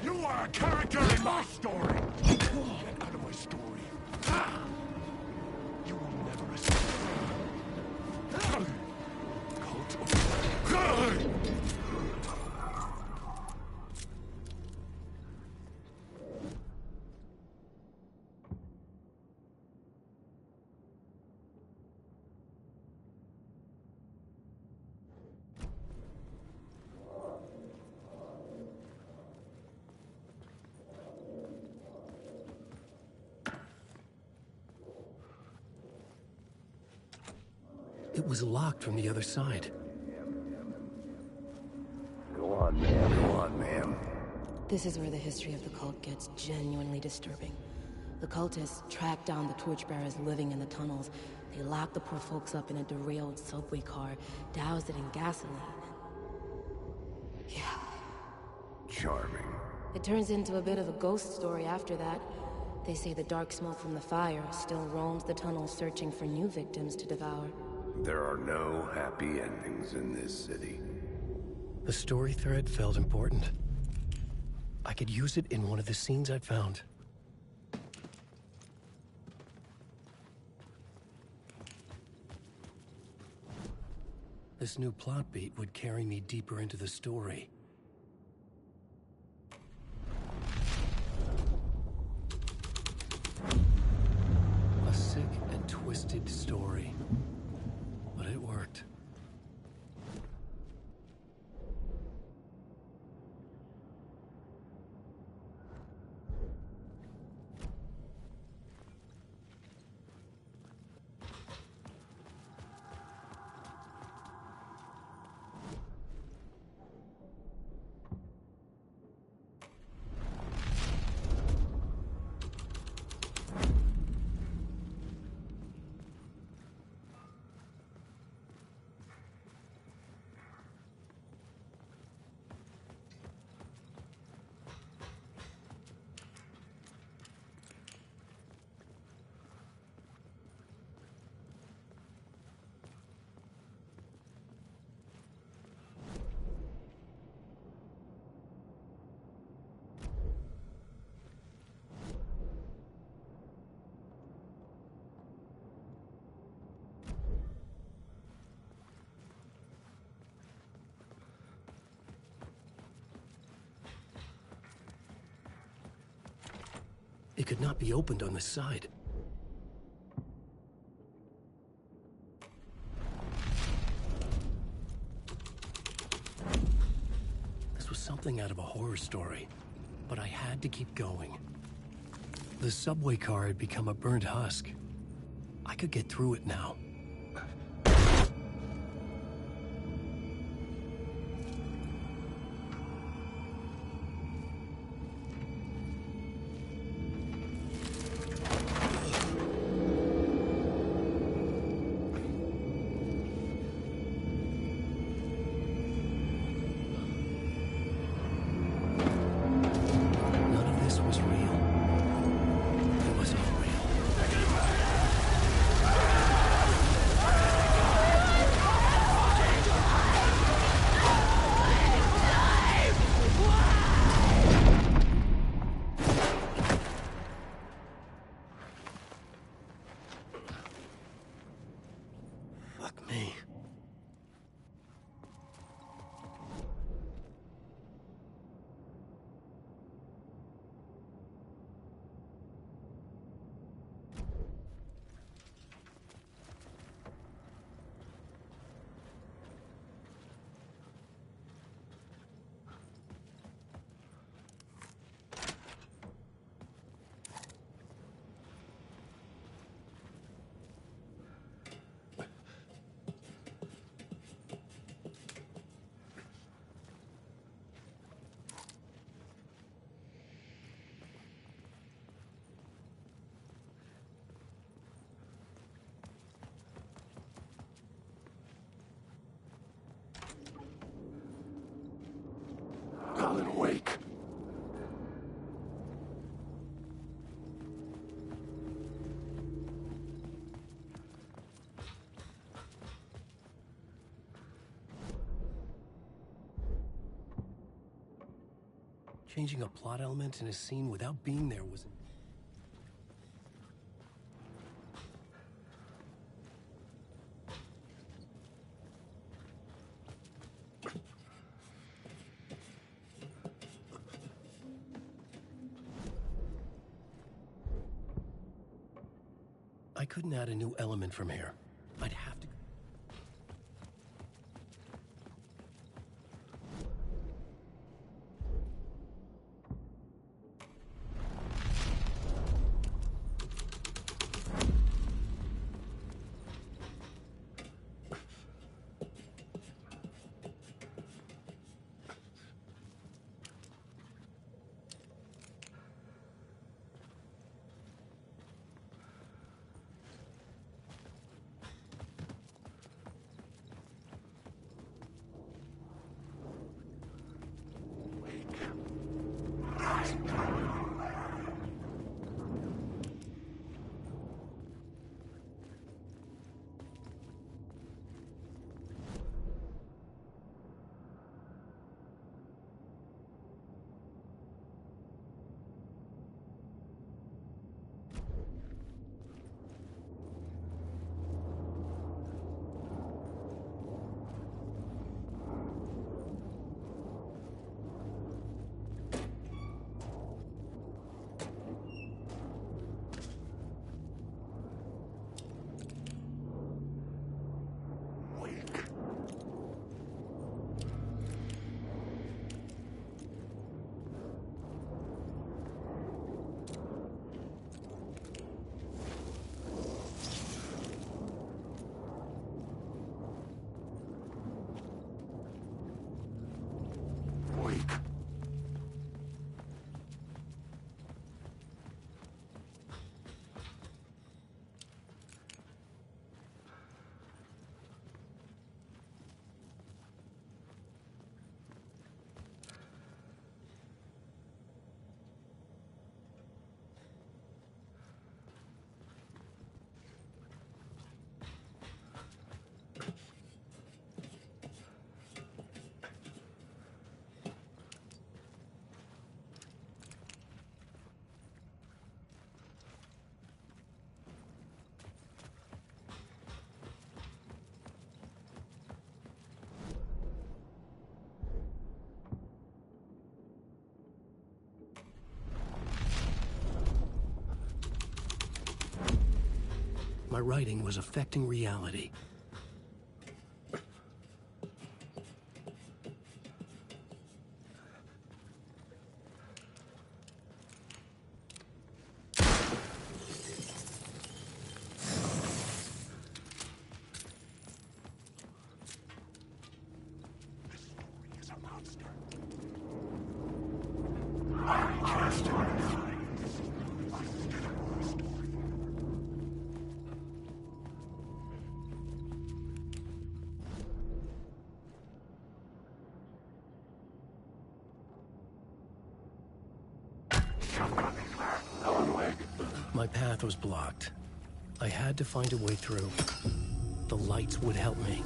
You are a character in my story! Get out of my story. You will never escape. Cult of... It was locked from the other side. Go on, ma'am. Go on, ma'am. This is where the history of the cult gets genuinely disturbing. The cultists tracked down the torchbearers living in the tunnels. They locked the poor folks up in a derailed subway car, doused it in gasoline. Yeah. Charming. It turns into a bit of a ghost story after that. They say the dark smoke from the fire still roams the tunnels searching for new victims to devour. There are no happy endings in this city. The story thread felt important. I could use it in one of the scenes I'd found. This new plot beat would carry me deeper into the story. A sick and twisted story. But it worked. It could not be opened on this side. This was something out of a horror story, but I had to keep going. The subway car had become a burnt husk. I could get through it now. Changing a plot element in a scene without being there was... I couldn't add a new element from here. I'd have to... My writing was affecting reality. My path was blocked. I had to find a way through. The lights would help me.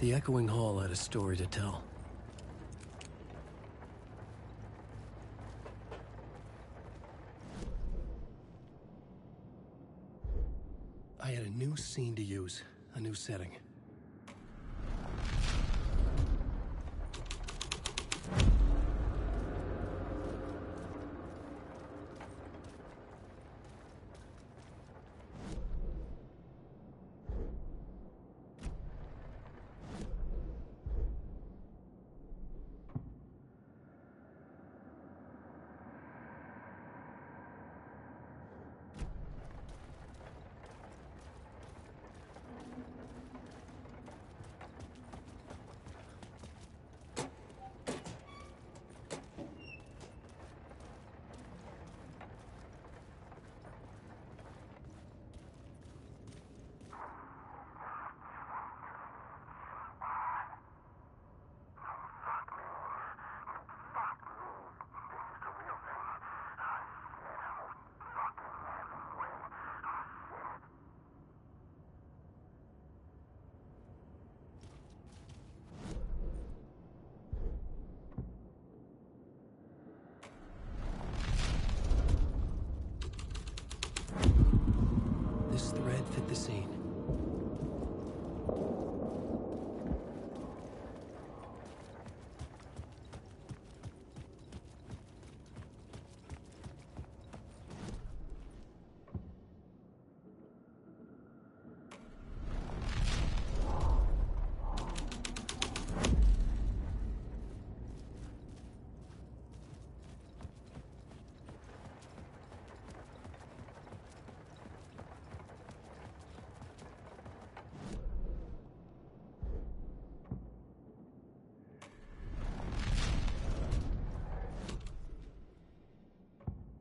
The echoing hall had a story to tell. I had a new scene to use, a new setting. This thread fit the scene.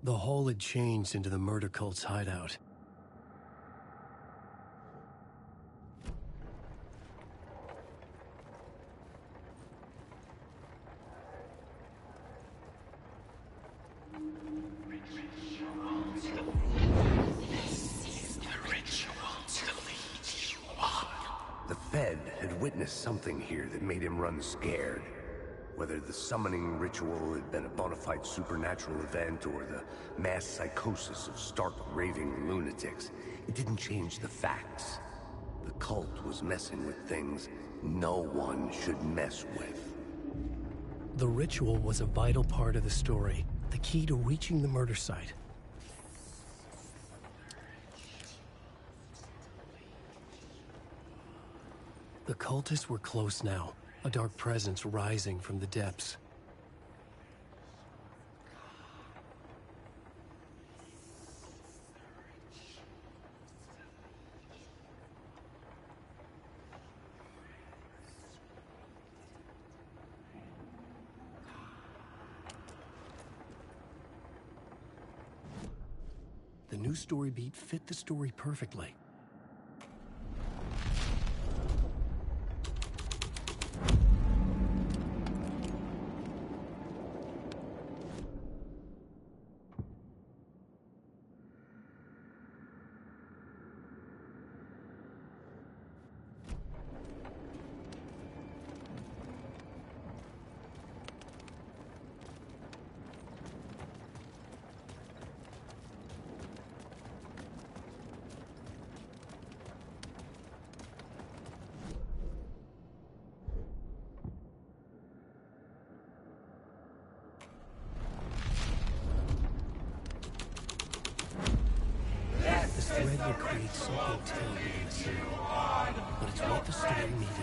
The hole had changed into the murder cult's hideout. The Fed had witnessed something here that made him run scared. Whether the summoning ritual had been a bona fide supernatural event or the mass psychosis of stark raving lunatics, it didn't change the facts. The cult was messing with things no one should mess with. The ritual was a vital part of the story, the key to reaching the murder site. The cultists were close now, a dark presence rising from the depths. The new story beat fit the story perfectly. Thread will create something terrible in the scene, but it's what the story needed.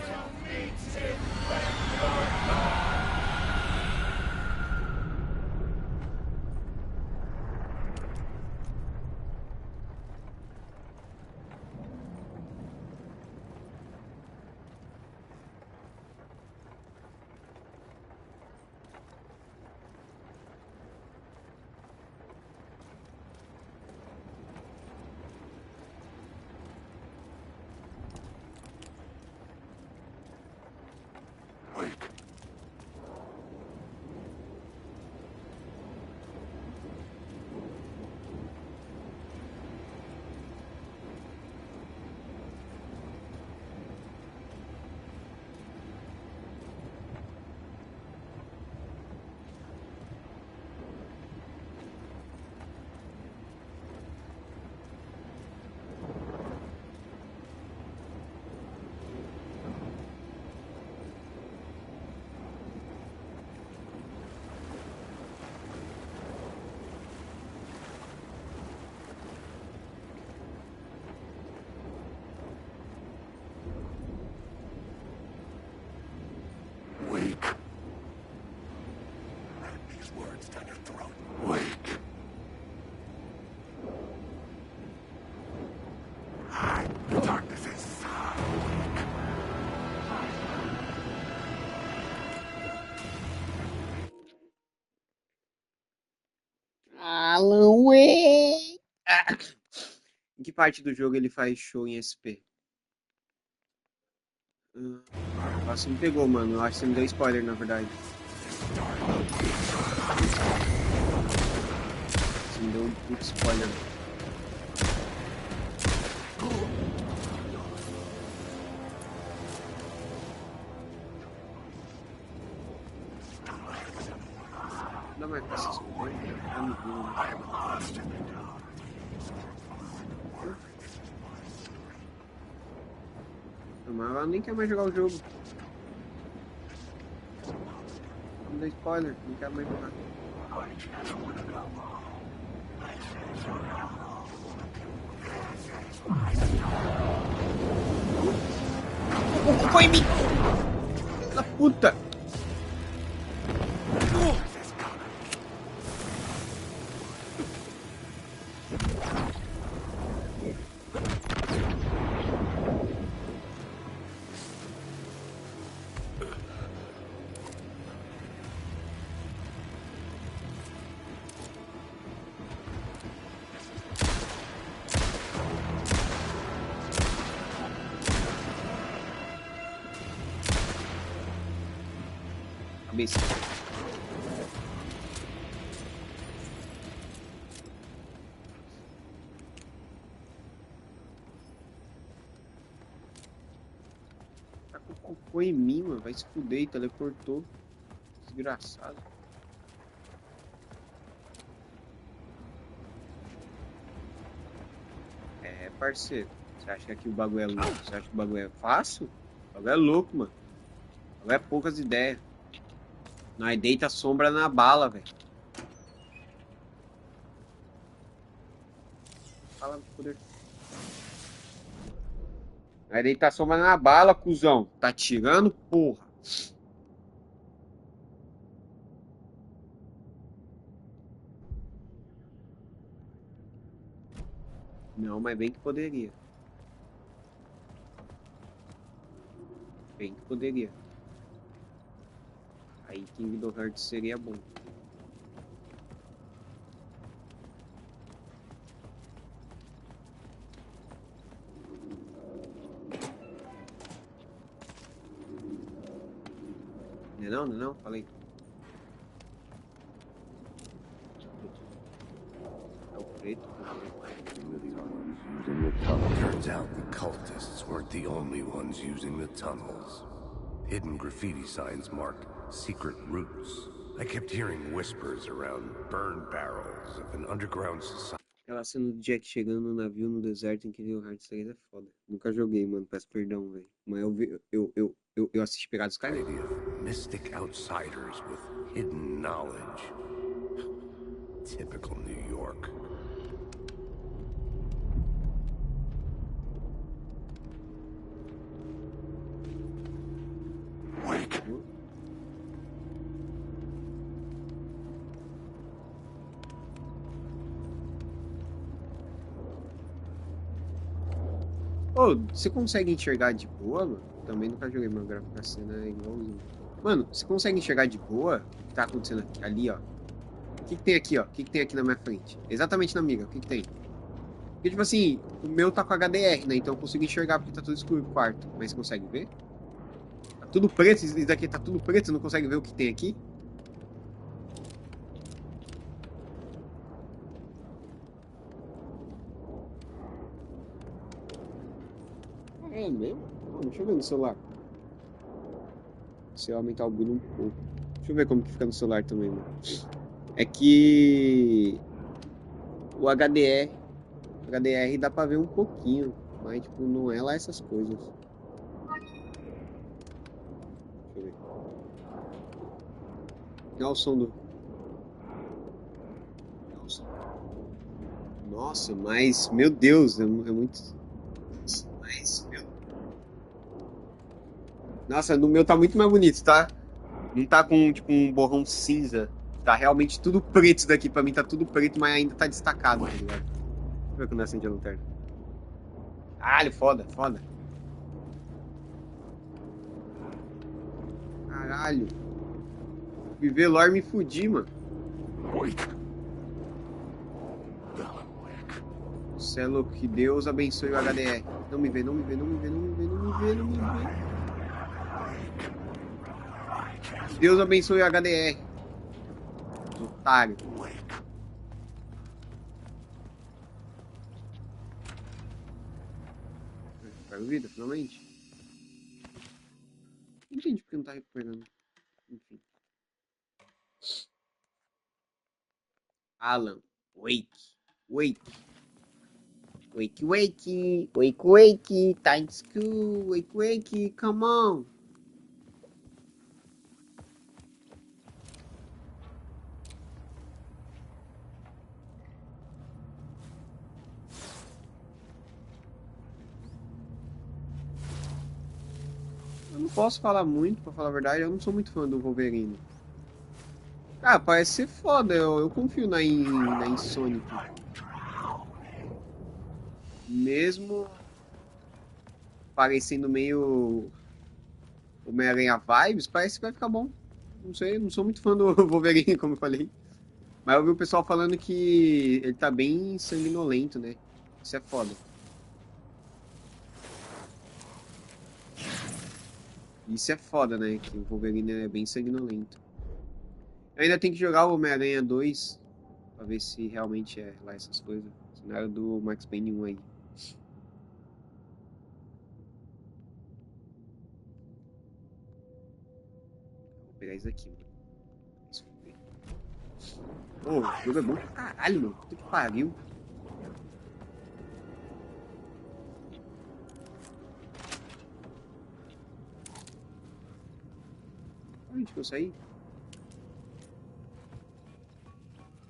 Alan Wake! Em que parte do jogo ele faz show em SP? Você me pegou, mano. Eu acho que você me deu spoiler, na verdade. Você me deu um puto spoiler. Não mais pra se esconder. Tá me vendo. Mas ela nem quer mais jogar o jogo. Não dá spoiler, não quero mais jogar. Foi em mim! Da puta! Cabeça. Tá com cocô em mim, mano. Vai se fuder e teleportou. Desgraçado. É, parceiro. Você acha que o bagulho é louco? Você acha que o bagulho é fácil? O bagulho é louco, mano. O bagulho é poucas ideias. Nós deita sombra na bala, velho. Fala de poder. Nós deita sombra na bala, cuzão. Tá tirando, porra. Não, mas bem que poderia. Bem que poderia. Aí Kingdom Hearts seria bom. Não, não, falei. É o preto. Turns out the cultists weren't the only ones using the tunnels. Hidden graffiti signs marked secret routes. I kept hearing whispers around burn barrels of an underground society. Aquela cena do Jack chegando no navio no deserto em Kingdom Hearts 3 é foda. Nunca joguei, mano. Peço perdão, velho. Mas eu assisti Pegados Sky. Mystic outsiders with hidden knowledge. Typical New York. Wake. Ô, você consegue enxergar de boa, mano? Também nunca joguei, mas gráfico da cena é igualzinho. Mano, você consegue enxergar de boa o que tá acontecendo aqui, ali, ó? O que tem aqui, ó? O que tem aqui na minha frente? Exatamente na mira, o que tem? Porque, tipo assim, o meu tá com HDR, né? Então eu consigo enxergar porque tá tudo escuro no quarto. Mas você consegue ver? Tá tudo preto, isso daqui tá tudo preto, você não consegue ver o que tem aqui? É mesmo? Não, deixa eu ver no celular. Se eu aumentar o brilho um pouco. Deixa eu ver como que fica no celular também, mano. É que o HDR dá pra ver um pouquinho, mas tipo, não é lá essas coisas. Deixa eu ver. Olha o som do... Nossa, mas, meu Deus, é muito... Nossa, no meu tá muito mais bonito, tá? Não tá com, tipo, um borrão cinza. Tá realmente tudo preto isso daqui. Pra mim tá tudo preto, mas ainda tá destacado, tá ligado? Deixa eu ver quando acende a lanterna. Caralho, foda, foda. Caralho. Viver lore me fudi, mano. Você é louco, que Deus abençoe o HDR. Não me vê, não me vê, não me vê, não me vê, não me vê, não me vê. Que Deus abençoe o HDR. Otário. Recupera vida, finalmente. Entendi porque não tá recuperando. Enfim. Alan, wake. Wake. Wake, wake. Wake, wake. Tá em school. Wake, wake. Come on. Eu não posso falar muito, pra falar a verdade. Eu não sou muito fã do Wolverine. Ah, parece ser foda. Eu confio na Insonic. Mesmo parecendo meio Homem-Aranha vibes, parece que vai ficar bom. Não sei, não sou muito fã do Wolverine, como eu falei. Mas eu vi o pessoal falando que ele tá bem sanguinolento, né? Isso é foda. Isso é foda, né? Que o Wolverine é bem sanguinolento. Eu ainda tenho que jogar o Homem-Aranha 2 pra ver se realmente é lá essas coisas. Se não era do Max Payne 1 aí. Vou pegar isso aqui, mano. Pô, o jogo é bom pra caralho, mano. Puta que pariu. Onde que eu saí?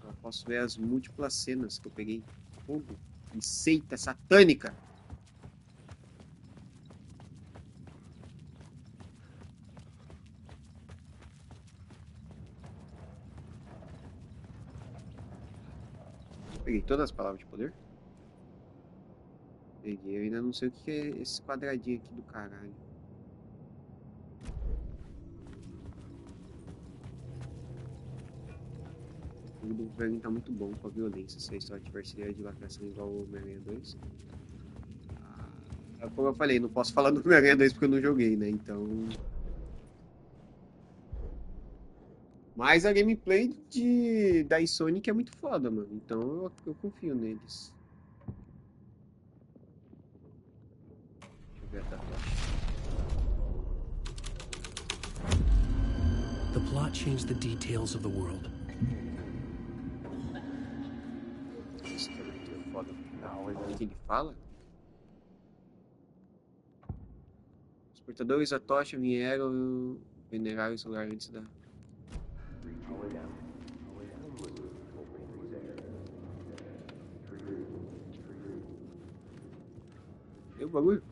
Eu posso ver as múltiplas cenas que eu peguei. Fogo. E seita satânica. Peguei todas as palavras de poder? Peguei, eu ainda não sei o que é esse quadradinho aqui do caralho. O jogo do Wolverine tá muito bom com a violência. Se a história tiver seria de lacração igual o Homem-Aranha 2. Como eu falei, não posso falar do Homem-Aranha 2 porque eu não joguei, né? Então. Mas a gameplay da Sonic é muito foda, mano. Então eu confio neles. Deixa eu ver a tatuagem. The plot changed the details of the world. Esse cara aqui é foda. O que ele fala? Os portadores da tocha vieram venerar o celular antes da. E o bagulho?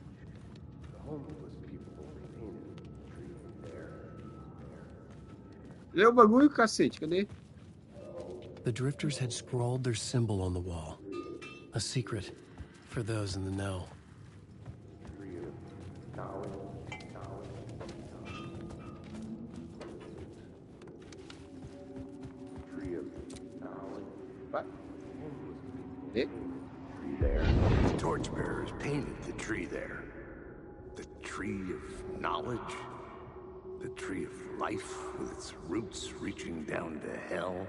Lê o bagulho, cacete, cadê? The drifters had scrawled their symbol on the wall. A secret for those in the know. What? It? There. The torchbearers painted the tree there. The tree of knowledge. The tree of life with its roots reaching down to hell.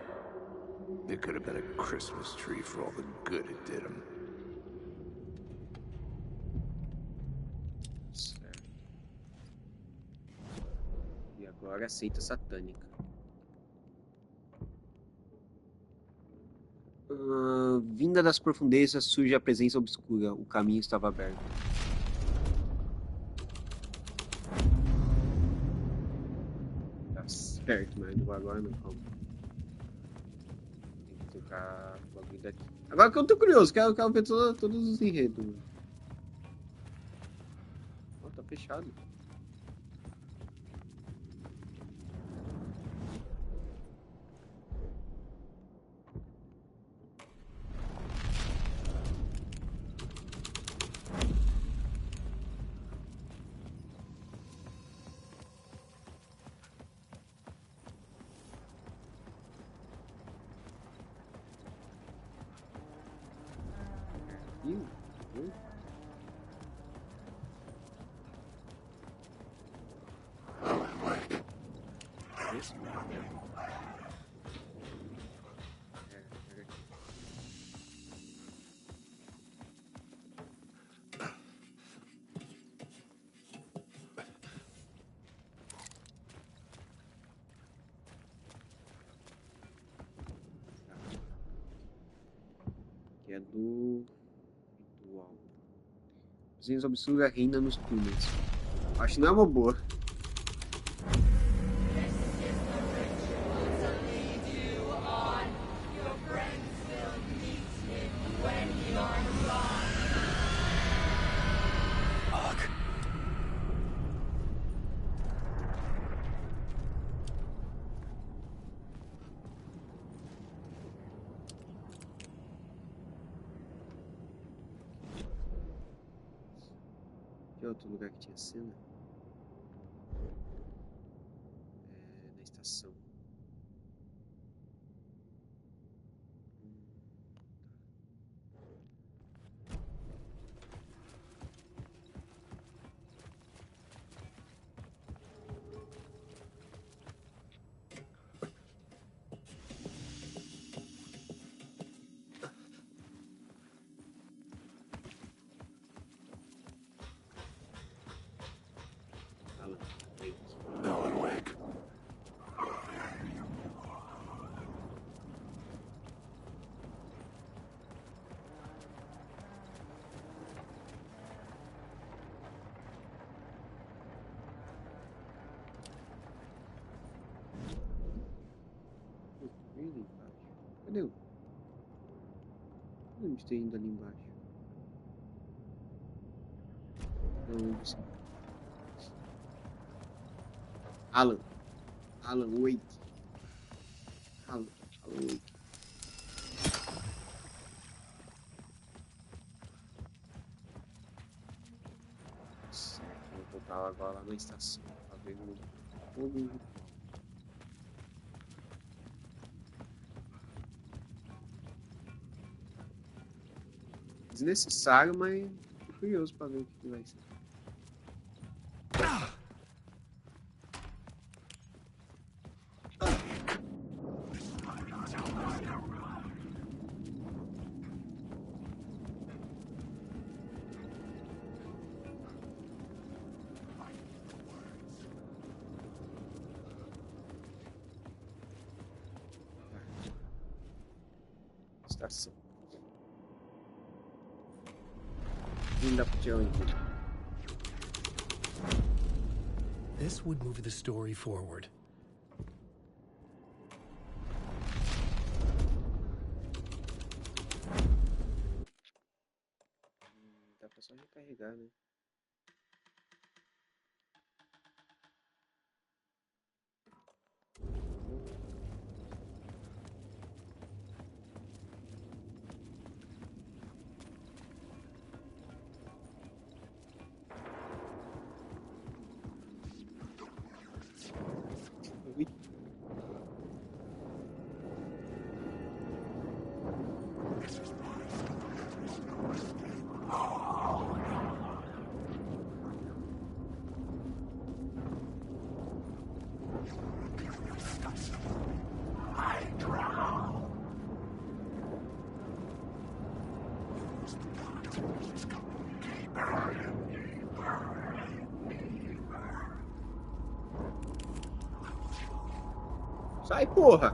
It could have been a Christmas tree for all the good it did him. Certo. E agora aceita satânica. Vinda das profundezas surge a presença obscura. O caminho estava aberto. Tá certo, mas agora não, calma. Tem que tocar o bagulho daqui. Agora que eu tô curioso, quero ver todos os enredos. Ó, tá fechado. é do ritual. Presença absurda reina nos túneis. Acho que não é uma boa. Que outro lugar que tinha cena? Na estação. Alan Wake. Ali embaixo. Cadê o? Onde está indo ali embaixo? Não, onde está? Alan. Alan Wake. Alan Wake. Certo, vou voltar agora lá na estação. Pra ver o fogo. Desnecessário, mas tô curioso pra ver o que vai ser. Estação. Não dá pra tirar o enredo. This would move the story forward. Dá pra só recarregar, né? Sai, porra!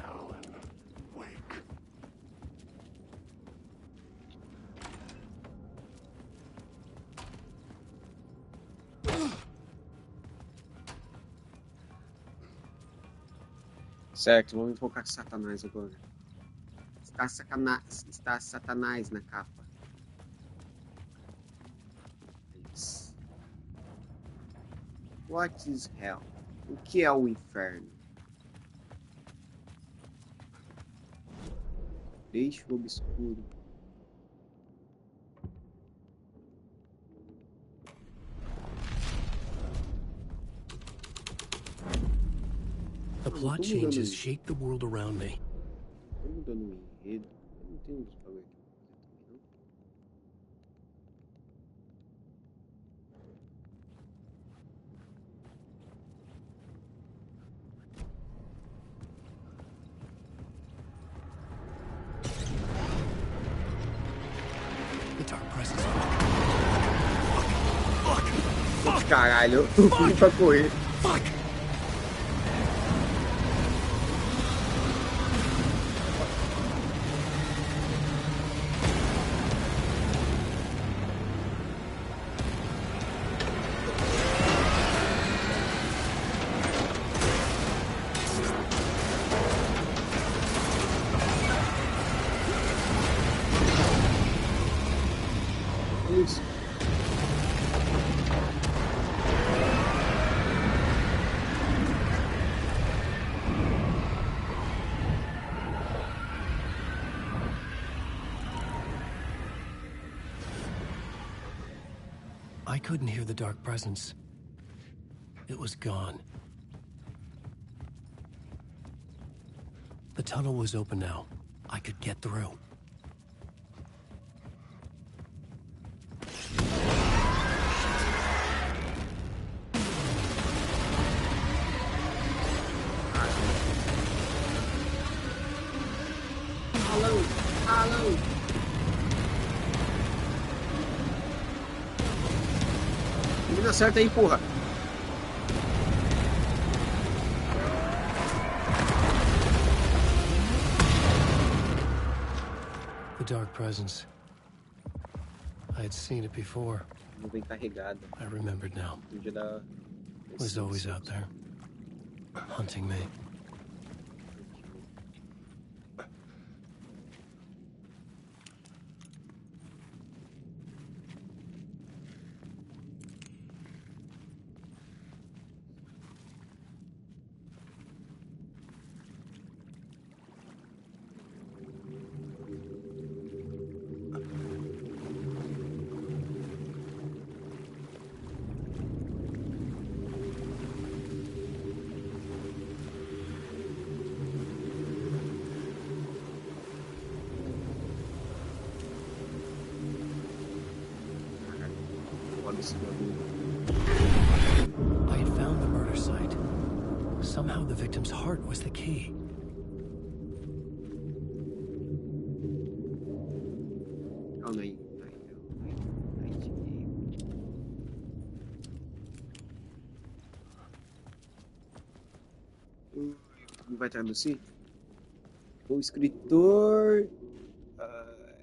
Alan Wake. Certo, vamos invocar Satanás agora. Está Satanás na capa. Isso. What is hell? O que é o inferno? Deixe o obscuro. The plot changes shape the world around me. Tô mudando o enredo. Eu não tenho uns bagulho aqui pra fazer também, não. presence. Caralho, eu fui pra correr. Fuck! Isso. I couldn't hear the dark presence. It was gone. The tunnel was open now. I could get through. Alô. Menina, certa aí, porra. The dark presence. I had seen it before. Nuvem carregada. I remembered now. No dia da... It was always out there, hunting me. I had found the murder site. Somehow the victim's heart was the key. Calma aí. Como vai traduzir? O escritor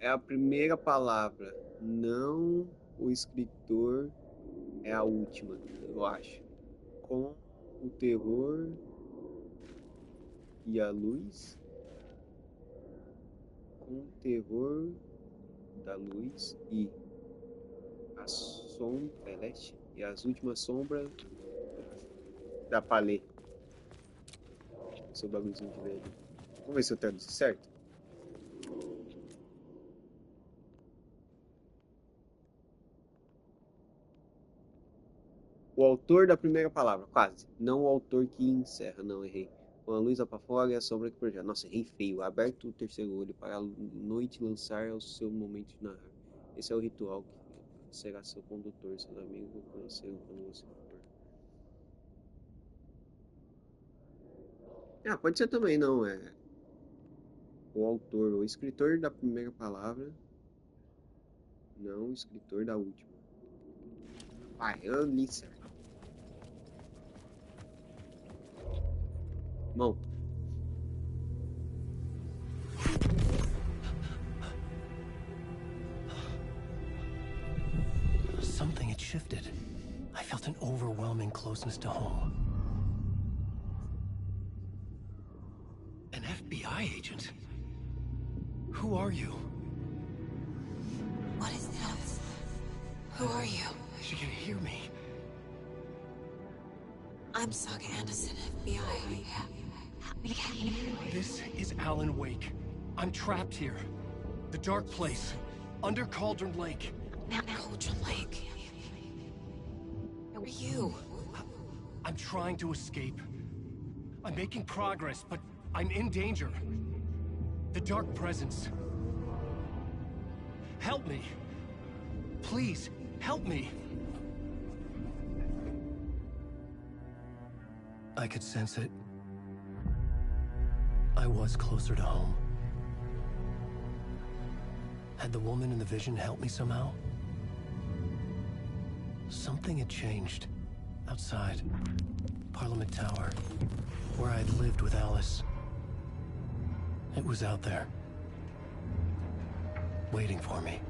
é a primeira palavra. Não, o escritor é a última, eu acho. Com o terror e a luz. Com o terror da luz e a sombra celeste e as últimas sombras da palê. Seu bagulhozinho de velho. Vamos ver se eu traduzi certo. O autor da primeira palavra, quase. Não o autor que encerra, não, errei. Com a luz apafora e a sombra que projeta. Nossa, errei feio. Aberto o terceiro olho para a noite lançar ao seu momento de narrar. Esse é o ritual que será seu condutor. Seus amigos o conhecerão quando você for. Ah, pode ser também, não. É o autor, o escritor da primeira palavra. Não o escritor da última. Ah, eu li certo. Mão. Something had shifted. I felt an overwhelming closeness to home. An FBI agent? Who are you? What is this? Who are you? She can hear me. I'm Saga Anderson, FBI. This is Alan Wake. I'm trapped here. The dark place. Under Cauldron Lake. Now, Cauldron Lake. Who are you? I'm trying to escape. I'm making progress, but I'm in danger. The dark presence. Help me. Please, help me. I could sense it. I was closer to home. Had the woman in the vision helped me somehow? Something had changed. Outside. Parliament Tower. Where I'd lived with Alice. It was out there. Waiting for me.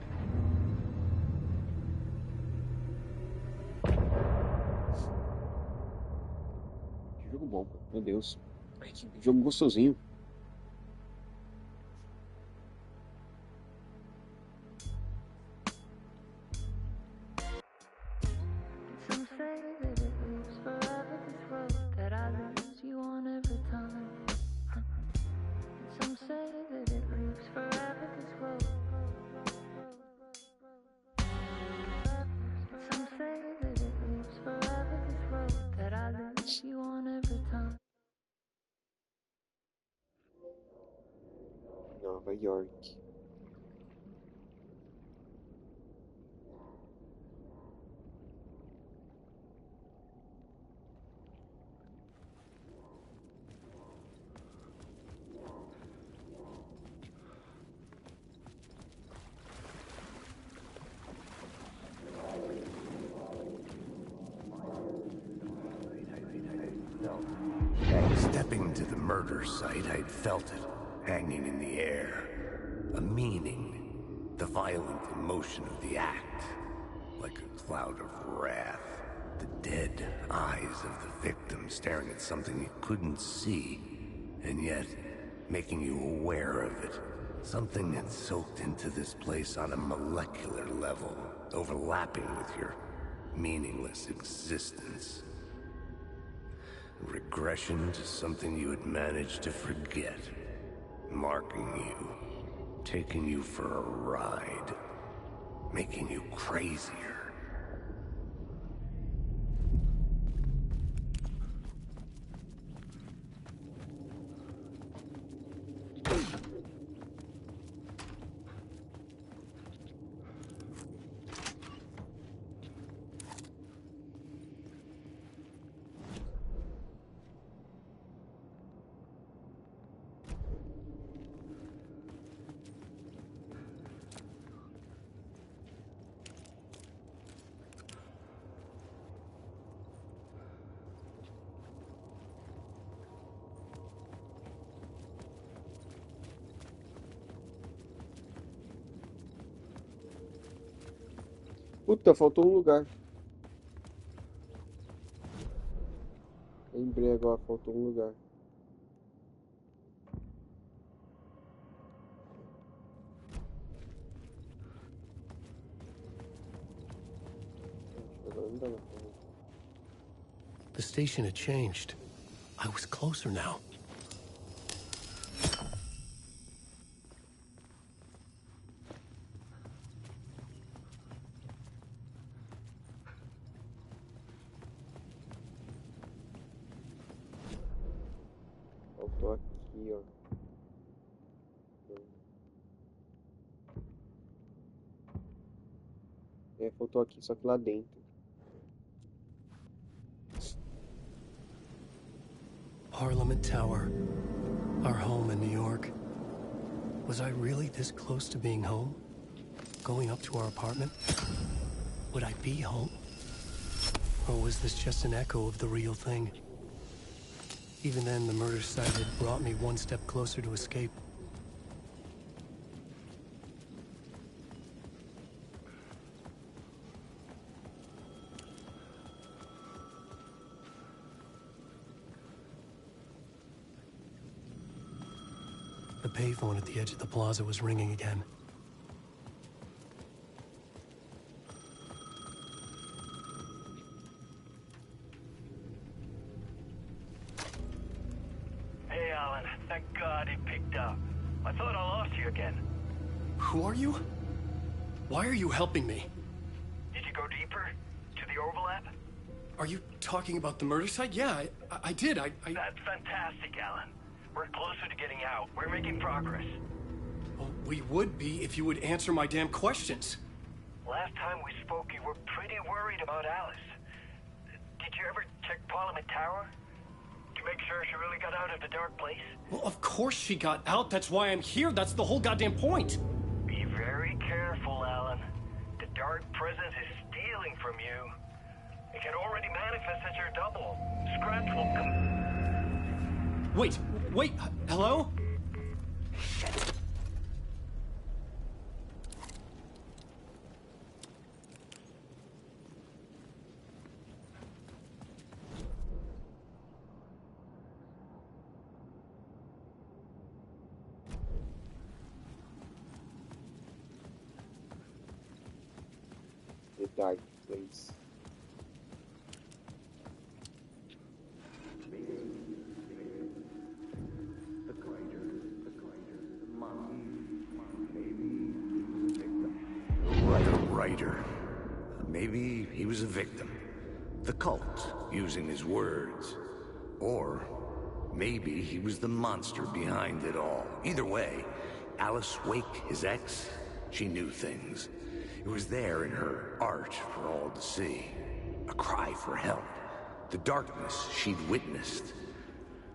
Que jogo bom, pô. Meu Deus. Ai, que jogo gostosinho. Some say that it lives forever, this road that I lose you on every time. Some say that it lives forever, this road. Some say that it lives forever, this road that I lose you on every time. Nova York. Stepping to the murder site, I'd felt it, hanging in the air. A meaning, the violent emotion of the act, like a cloud of wrath. The dead eyes of the victim staring at something you couldn't see, and yet making you aware of it. Something had soaked into this place on a molecular level, overlapping with your meaningless existence. Regression to something you had managed to forget. Marking you. Taking you for a ride. Making you crazier. Puta, faltou um lugar. Lembrei agora, faltou um lugar. Agora não dá mais pra ver. The station had changed. I was closer now. Faltou aqui, ó. É, faltou aqui, só que lá dentro. Parliament Tower. Our home in New York. Was I really this close to being home? Going up to our apartment? Would I be home? Or was this just an echo of the real thing? Even then, the murder site had brought me one step closer to escape. The payphone at the edge of the plaza was ringing again. Hey, Alan. Thank God it picked up. I thought I lost you again. Who are you? Why are you helping me? Did you go deeper? To the overlap? Are you talking about the murder site? Yeah, I did. That's fantastic, Alan. We're closer to getting out. We're making progress. Well, we would be if you would answer my damn questions. Last time we spoke, you were pretty worried about Alice. Did you ever check Parliament Tower? To make sure she really got out of the dark place? Well, of course she got out. That's why I'm here. That's the whole goddamn point. Be very dark presence is stealing from you, it can already manifest as your double. Scratch will come. Wait, hello? The dark place. Maybe he was a victim. The cult, using his words. Or maybe he was the monster behind it all. Either way, Alice Wake, his ex, she knew things. It was there in her art for all to see. A cry for help. The darkness she'd witnessed.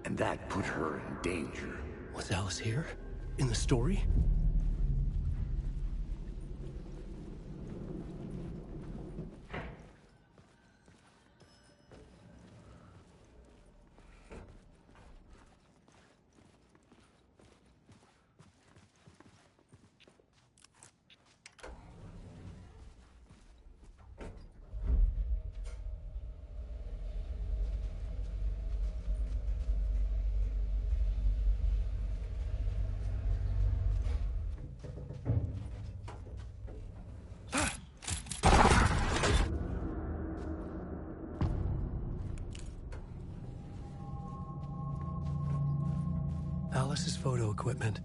And that put her in danger. Was Alice here? In the story? Alice's photo equipment,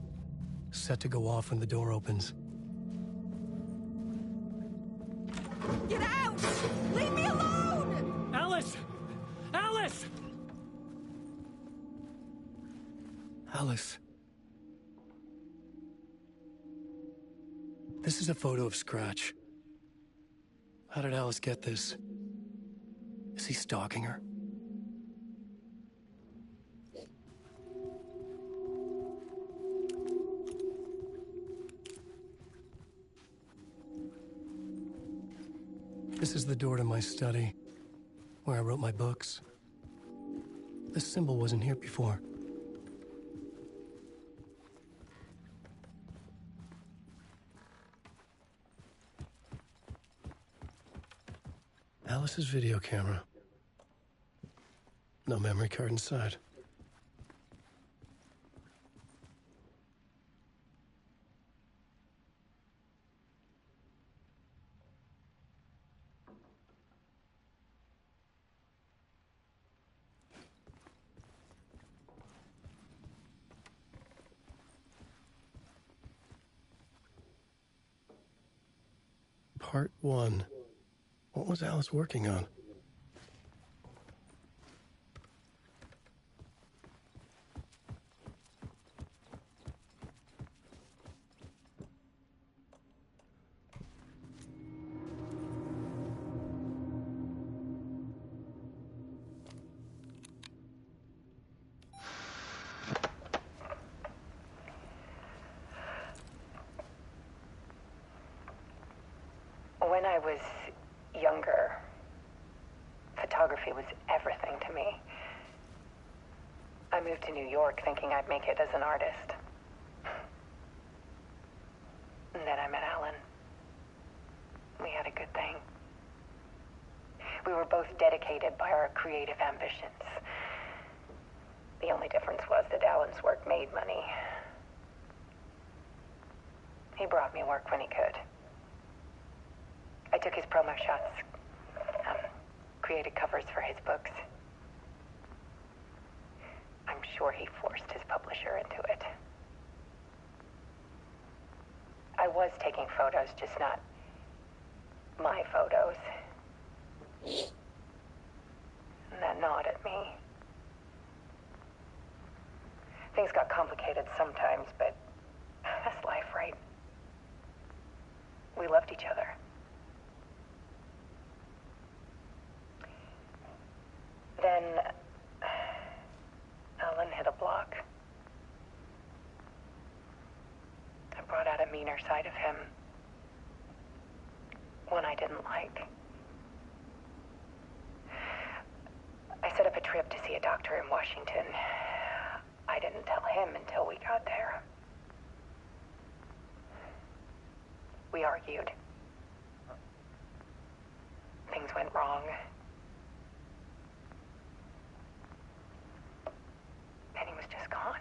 set to go off when the door opens. Get out! Leave me alone! Alice! Alice! Alice. This is a photo of Scratch. How did Alice get this? Is he stalking her? This is the door to my study, where I wrote my books. This symbol wasn't here before. Alice's video camera. No memory card inside. Part 1. What was Alice working on? When I was younger, photography was everything to me. I moved to New York thinking I'd make it as an artist. And then I met Alan. We had a good thing. We were both dedicated by our creative ambitions. The only difference was that Alan's work made money. He brought me work when he could. I took his promo shots, created covers for his books. I'm sure he forced his publisher into it. I was taking photos, just not my photos. And that gnawed at me. Things got complicated sometimes, but that's life, right? We loved each other. Then Alan hit a block. I brought out a meaner side of him. one I didn't like. I set up a trip to see a doctor in Washington. I didn't tell him until we got there. We argued. Things went wrong. And he was just gone.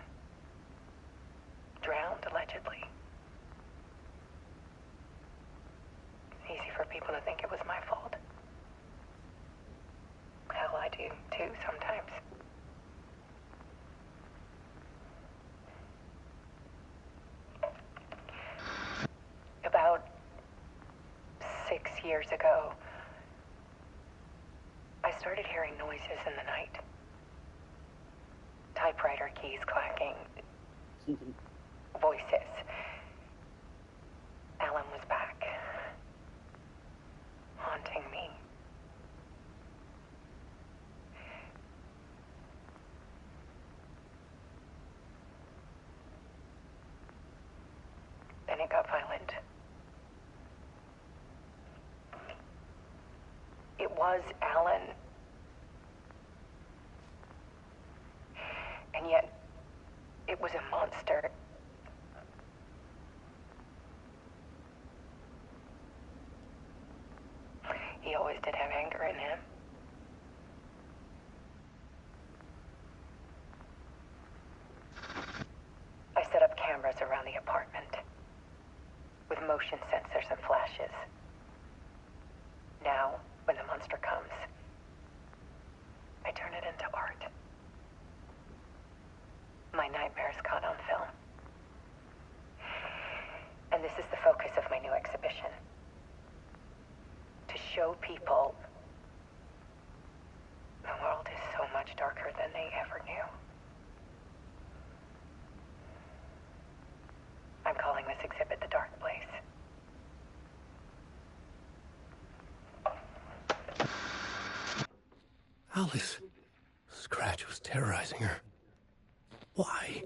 Drowned, allegedly. Easy for people to think it was my fault. Hell, I do, too, sometimes. About 6 years ago, I started hearing noises in the night. Typewriter keys clacking. Voices. Alan was back. Haunting me. Then it got violent. It was Alan. And yet, it was a monster. He always did have anger in him. I set up cameras around the apartment with motion sensors and flashes. Now, when the monster comes, I turn it into art. My nightmares caught on film. And this is the focus of my new exhibition. To show people the world is so much darker than they ever knew. I'm calling this exhibit The Dark Place. Alice. Scratch was terrorizing her. Why?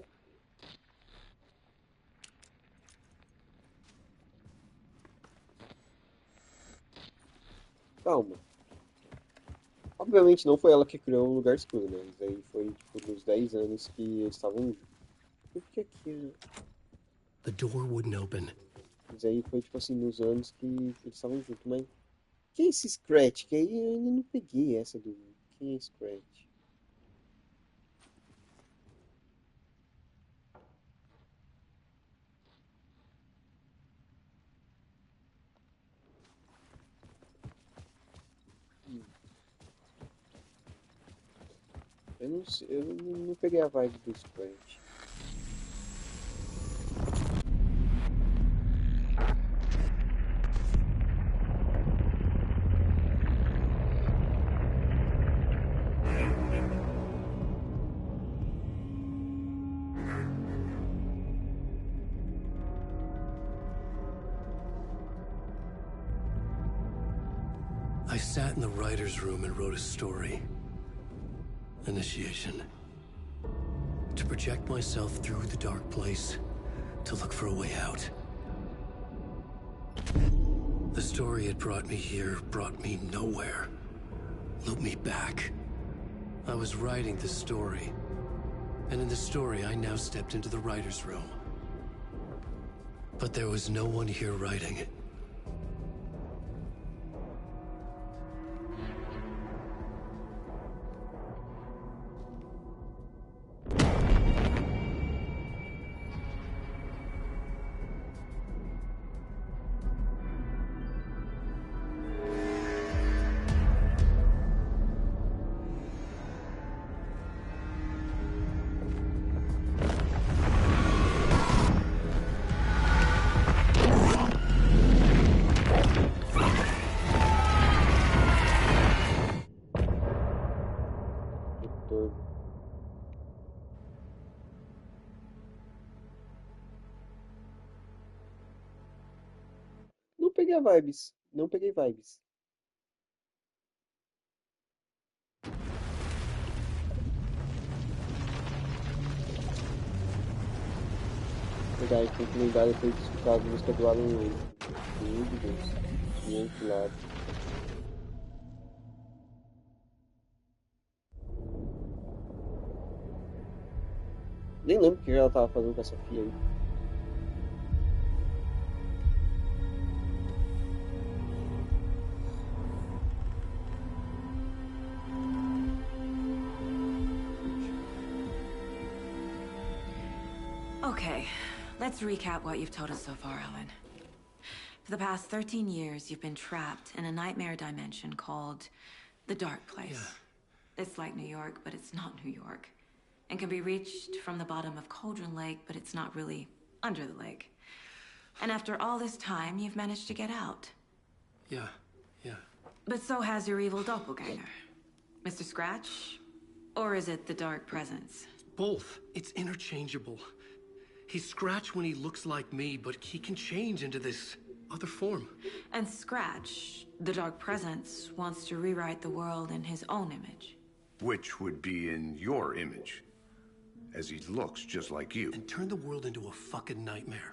Calma. Obviamente não foi ela que criou o lugar escuro, né? Isso aí foi tipo nos 10 anos que eles estavam juntos. Por que aqui? The door wouldn't open. Isso aí foi tipo assim nos anos que eles estavam juntos, mas quem é esse Scratch? Que aí eu ainda não peguei essa do quem é Scratch? Eu não sei, eu não peguei a vibe do Scratch. I sat in the writer's room and wrote a story. Initiation. To project myself through the dark place, to look for a way out. The story had brought me here, brought me nowhere. Looped me back. I was writing the story. And in the story, I now stepped into the writer's room. But there was no one here writing it. Não peguei a vibes. Não peguei vibes. Verdade, tem que lembrar depois de escutar a música do Alan Wake. Meu Deus. Ventilado. Nem lembro o que ela tava fazendo com essa filha aí. Okay, let's recap what you've told us so far, Alan. For the past 13 years, you've been trapped in a nightmare dimension called the Dark Place. Yeah. It's like New York, but it's not New York. And can be reached from the bottom of Cauldron Lake, but it's not really under the lake. And after all this time, you've managed to get out. Yeah. But so has your evil doppelganger. Mr. Scratch? Or is it the Dark Presence? Both. It's interchangeable. He's Scratch when he looks like me, but he can change into this other form. And Scratch, the Dark Presence, wants to rewrite the world in his own image. Which would be in your image, as he looks just like you. And turn the world into a fucking nightmare.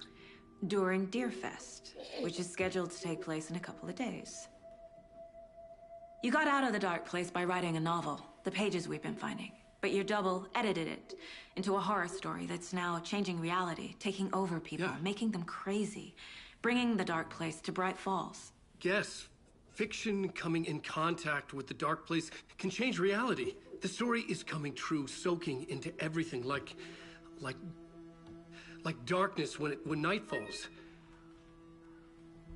During Deerfest, which is scheduled to take place in a couple of days. You got out of the Dark Place by writing a novel, the pages we've been finding. But your double edited it into a horror story that's now changing reality, taking over people, making them crazy, bringing the Dark Place to Bright Falls. Yes, fiction coming in contact with the Dark Place can change reality. The story is coming true, soaking into everything like darkness when night falls.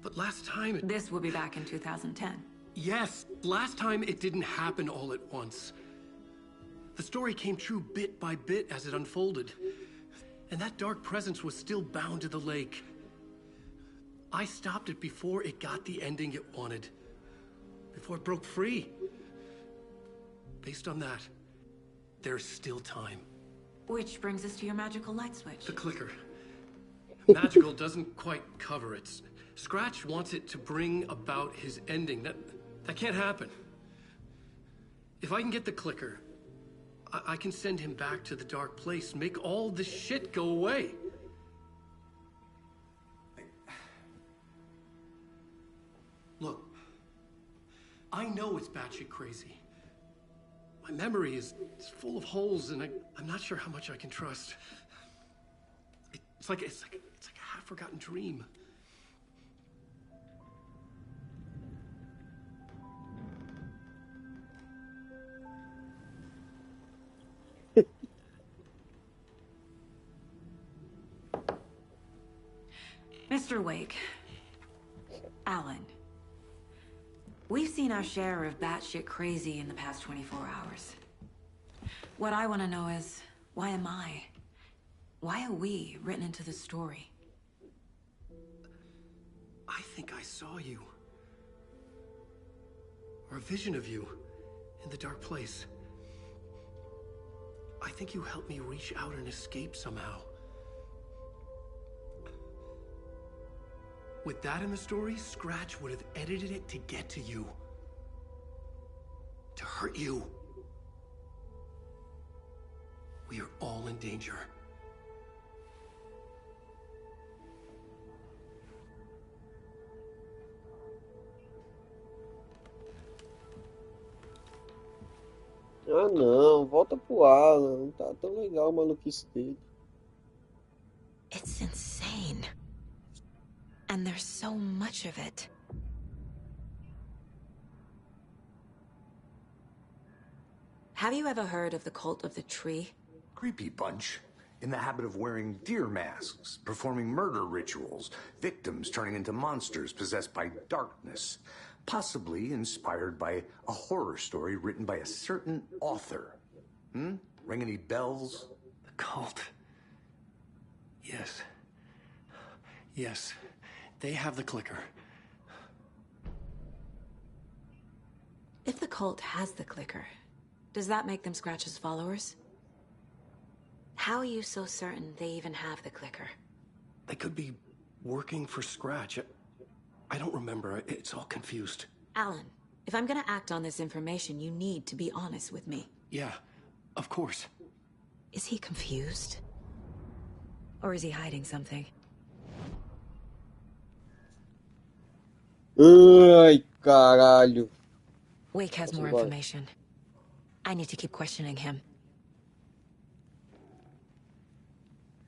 But last time This will be back in 2010. Yes, last time it didn't happen all at once. The story came true bit by bit as it unfolded. And that dark presence was still bound to the lake. I stopped it before it got the ending it wanted. Before it broke free. Based on that, there's still time. Which brings us to your magical light switch. The clicker. Magical doesn't quite cover it. Scratch wants it to bring about his ending. That can't happen. If I can get the clicker, I can send him back to the Dark Place, make all this shit go away. Look, I know it's batshit crazy. My memory is full of holes, and I'm not sure how much I can trust. It's like a half-forgotten dream. Mr. Wake, Alan, we've seen our share of batshit crazy in the past 24 hours. What I want to know is, why am I? Why are we written into the story? I think I saw you. Or a vision of you in the Dark Place. I think you helped me reach out and escape somehow. With that in the story, Scratch would have edited it to get to you. To hurt you. We are all in danger. Ah não, volta pro Alan, não tá tão legal a maluquice dele. It's insane. And there's so much of it. Have you ever heard of the cult of the tree? Creepy bunch. In the habit of wearing deer masks, performing murder rituals, victims turning into monsters possessed by darkness. Possibly inspired by a horror story written by a certain author. Ring any bells? The cult. Yes. Yes. They have the clicker. If the cult has the clicker, does that make them Scratch's followers? How are you so certain they even have the clicker? They could be working for Scratch. I don't remember. It's all confused. Alan, if I'm gonna act on this information, you need to be honest with me. Yeah, of course. Is he confused? Or is he hiding something? Ai, caralho. Wake has Posso ir more embora? information. I need to keep questioning him.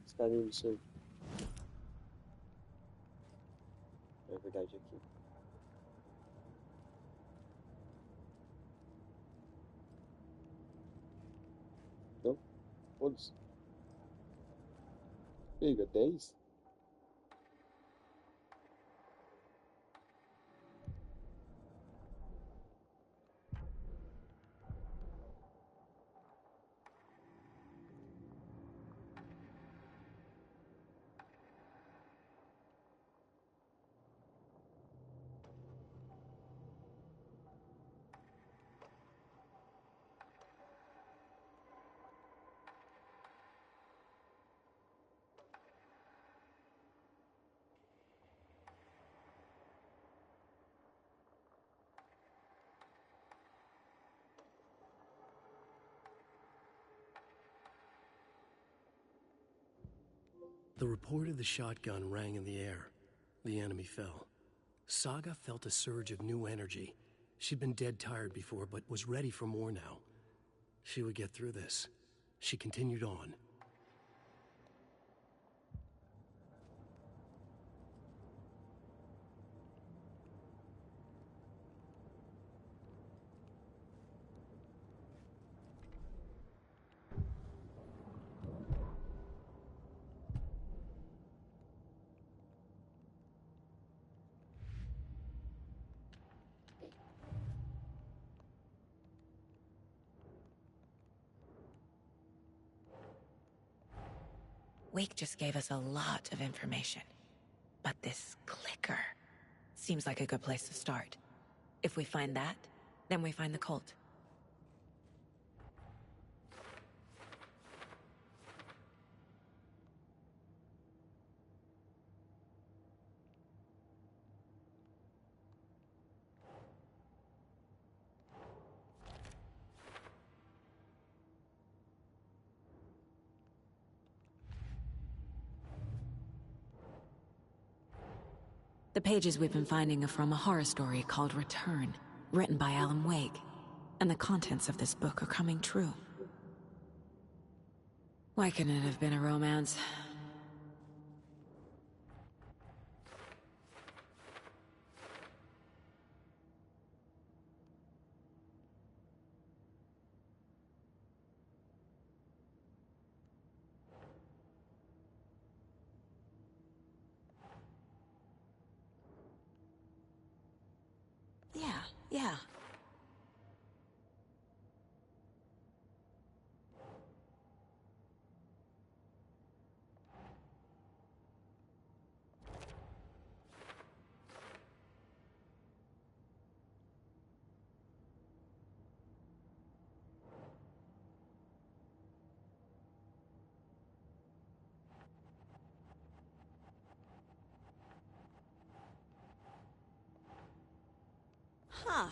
Esse caminho, não sei. É verdade, aqui. Não? Foda-se. Pega, 10? The report of the shotgun rang in the air. The enemy fell. Saga felt a surge of new energy. She'd been dead tired before, but was ready for more now. She would get through this. She continued on. Wake just gave us a lot of information. But this clicker seems like a good place to start. If we find that, then we find the cult. The pages we've been finding are from a horror story called Return, written by Alan Wake. And the contents of this book are coming true. Why couldn't it have been a romance? Yeah. Huh.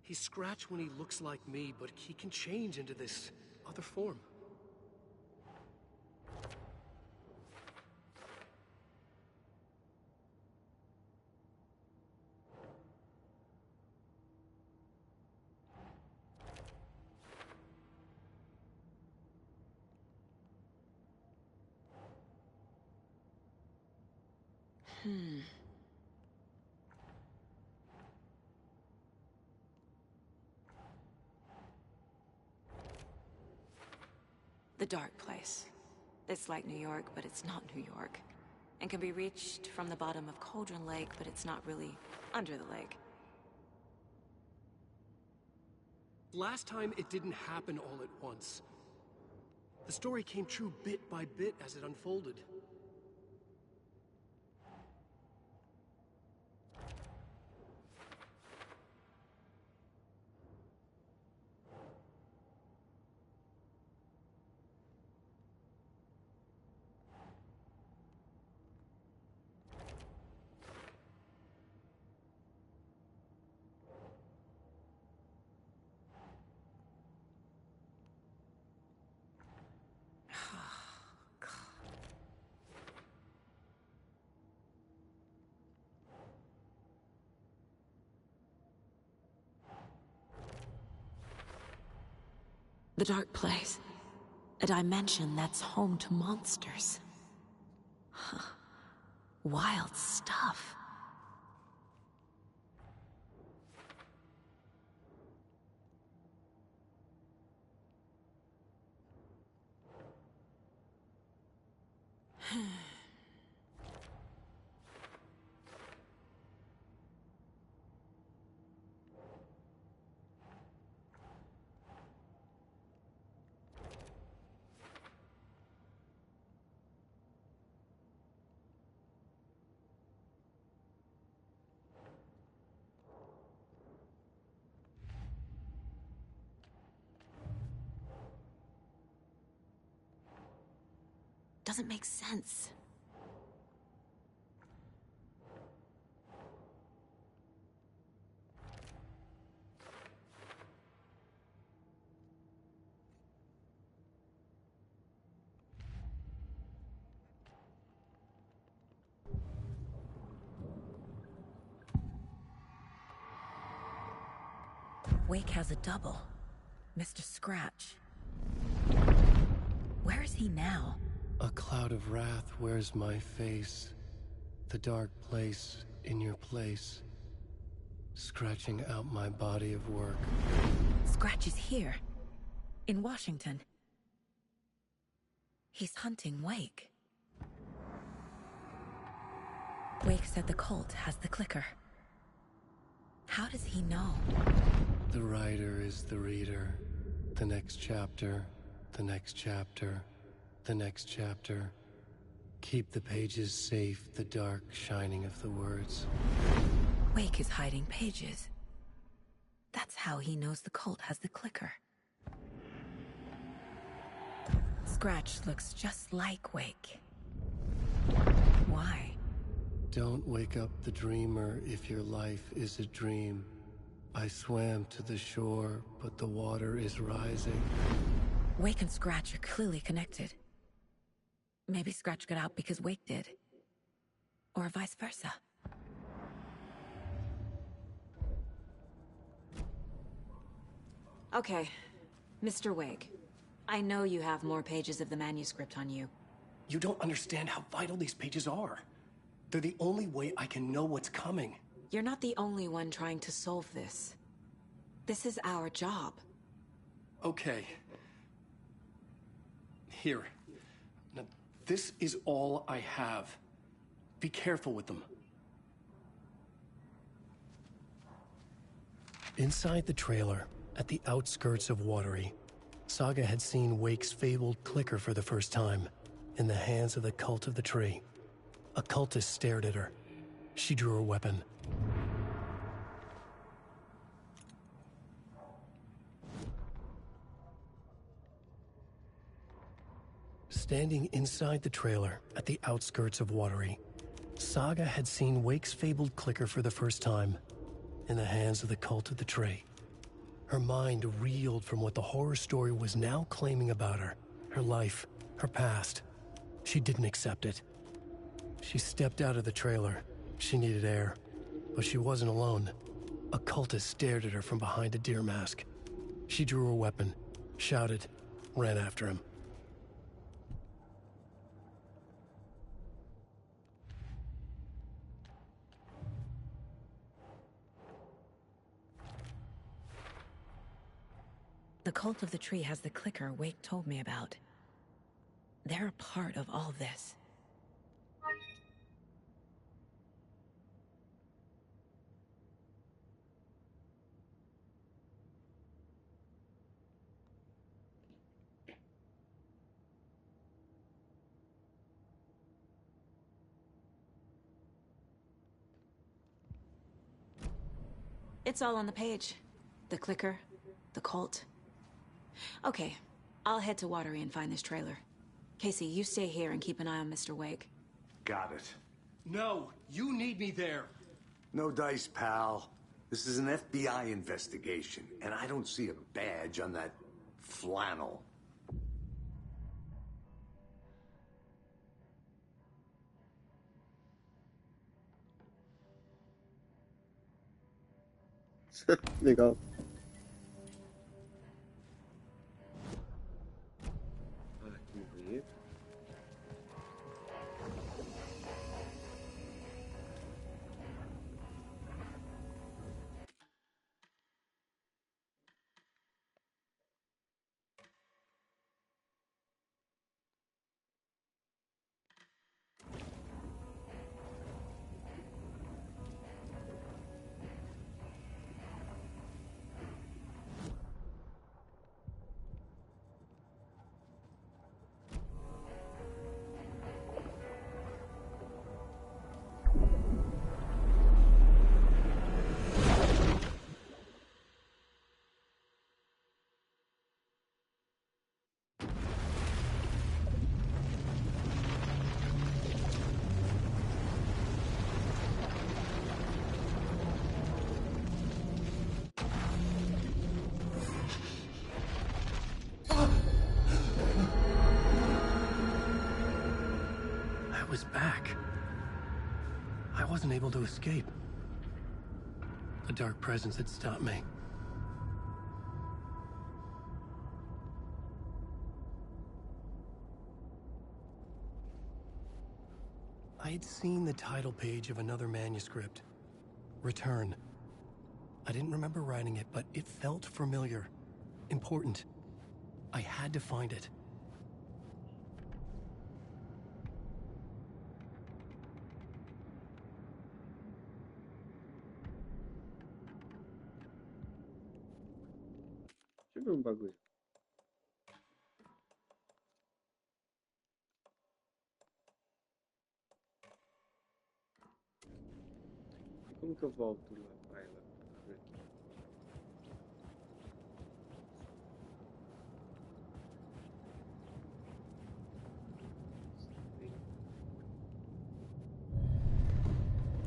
He's Scratch when he looks like me, but he can change into this other form. The dark place. It's like New York, but it's not New York. And can be reached from the bottom of Cauldron Lake, but it's not really under the lake. Last time, it didn't happen all at once. The story came true bit by bit as it unfolded. The dark place. A dimension that's home to monsters. Huh. Wild stuff. Doesn't make sense. Wake has a double. Mr. Scratch. Where is he now? A cloud of wrath wears my face. The dark place in your place. Scratching out my body of work. Scratch is here. In Washington. He's hunting Wake. Wake said the cult has the clicker. How does he know? The writer is the reader. The next chapter, the next chapter, the next chapter. Keep the pages safe, the dark shining of the words. Wake is hiding pages. That's how he knows the cult has the clicker. Scratch looks just like Wake. Why? Don't wake up the dreamer if your life is a dream. I swam to the shore, but the water is rising. Wake and Scratch are clearly connected. Maybe Scratch got out because Wake did. Or vice versa. Okay, Mr. Wake. I know you have more pages of the manuscript on you. You don't understand how vital these pages are. They're the only way I can know what's coming. You're not the only one trying to solve this. This is our job. Okay. Here. Now, this is all I have. Be careful with them. Inside the trailer, at the outskirts of Watery, Saga had seen Wake's fabled clicker for the first time, in the hands of the Cult of the Tree. A cultist stared at her. She drew her weapon. Standing inside the trailer at the outskirts of Watery, Saga had seen Wake's fabled clicker for the first time, in the hands of the Cult of the Tree. Her mind reeled from what the horror story was now claiming about her, her life, her past. She didn't accept it. She stepped out of the trailer. She needed air. But she wasn't alone. A cultist stared at her from behind a deer mask. She drew her weapon, shouted, ran after him. The Cult of the Tree has the clicker Wake told me about. They're a part of all this. It's all on the page. The clicker, the cult. Okay, I'll head to Watery and find this trailer. Casey, you stay here and keep an eye on Mr. Wake. Got it. No, you need me there. No dice, pal. This is an FBI investigation, and I don't see a badge on that flannel. Legal. I wasn't able to escape. A dark presence had stopped me. I had seen the title page of another manuscript, Return. I didn't remember writing it, but it felt familiar, important. I had to find it. Deixa eu ver um bagulho. Como que eu volto lá pra ela?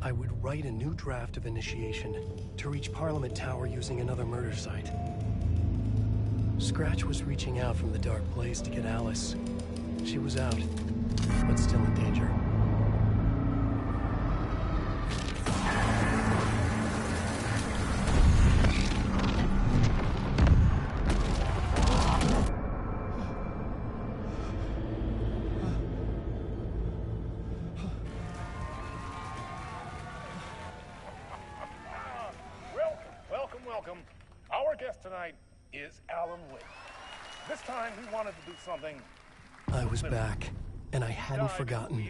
I would write a new draft of initiation to reach Parliament Tower using another murder site. Scratch was reaching out from the dark place to get Alice. She was out, but still in danger. Welcome. Our guest tonight is Alan Wake. This time he wanted to do something. I was back, and I hadn't forgotten.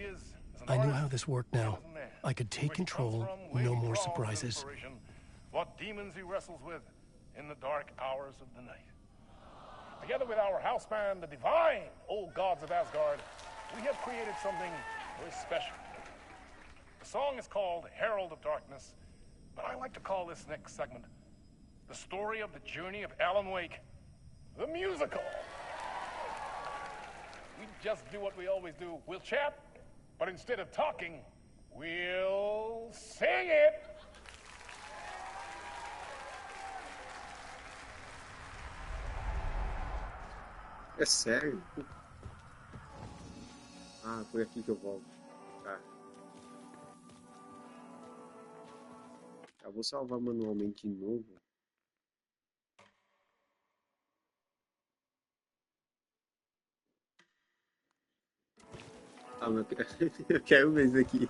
I knew how this worked now. I could take control, no more surprises. What demons he wrestles with in the dark hours of the night. Together with our house band, the divine old gods of Asgard, we have created something very special. The song is called Herald of Darkness, but I like to call this next segment the story of the journey of Alan Wake, the musical. We just do what we always do. We'll chat, but instead of talking, we'll sing it. É sério? Ah, foi aqui que eu volto. Tá. Eu vou salvar manualmente de novo. Ah, mas eu quero ver isso aqui.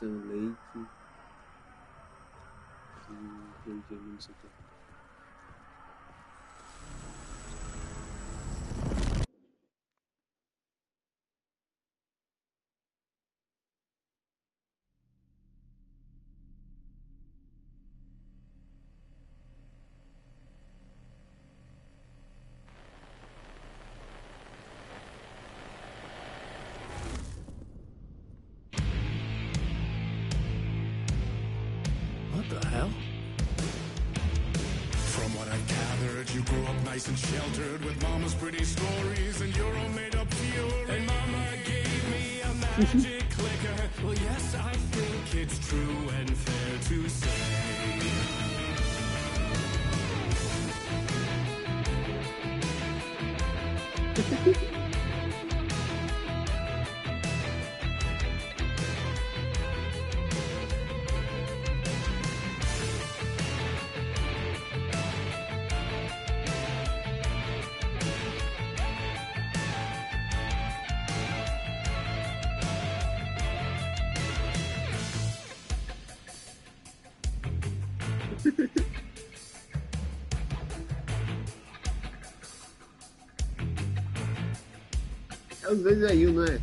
Lake, Sun Lake, não sei o que. What the hell? From what I've gathered, you grew up nice and sheltered with mama's pretty stories and your own made-up fury. And mama gave me a magic clicker. Well, yes, I think it's true and fair to say. É os dois aí, não é?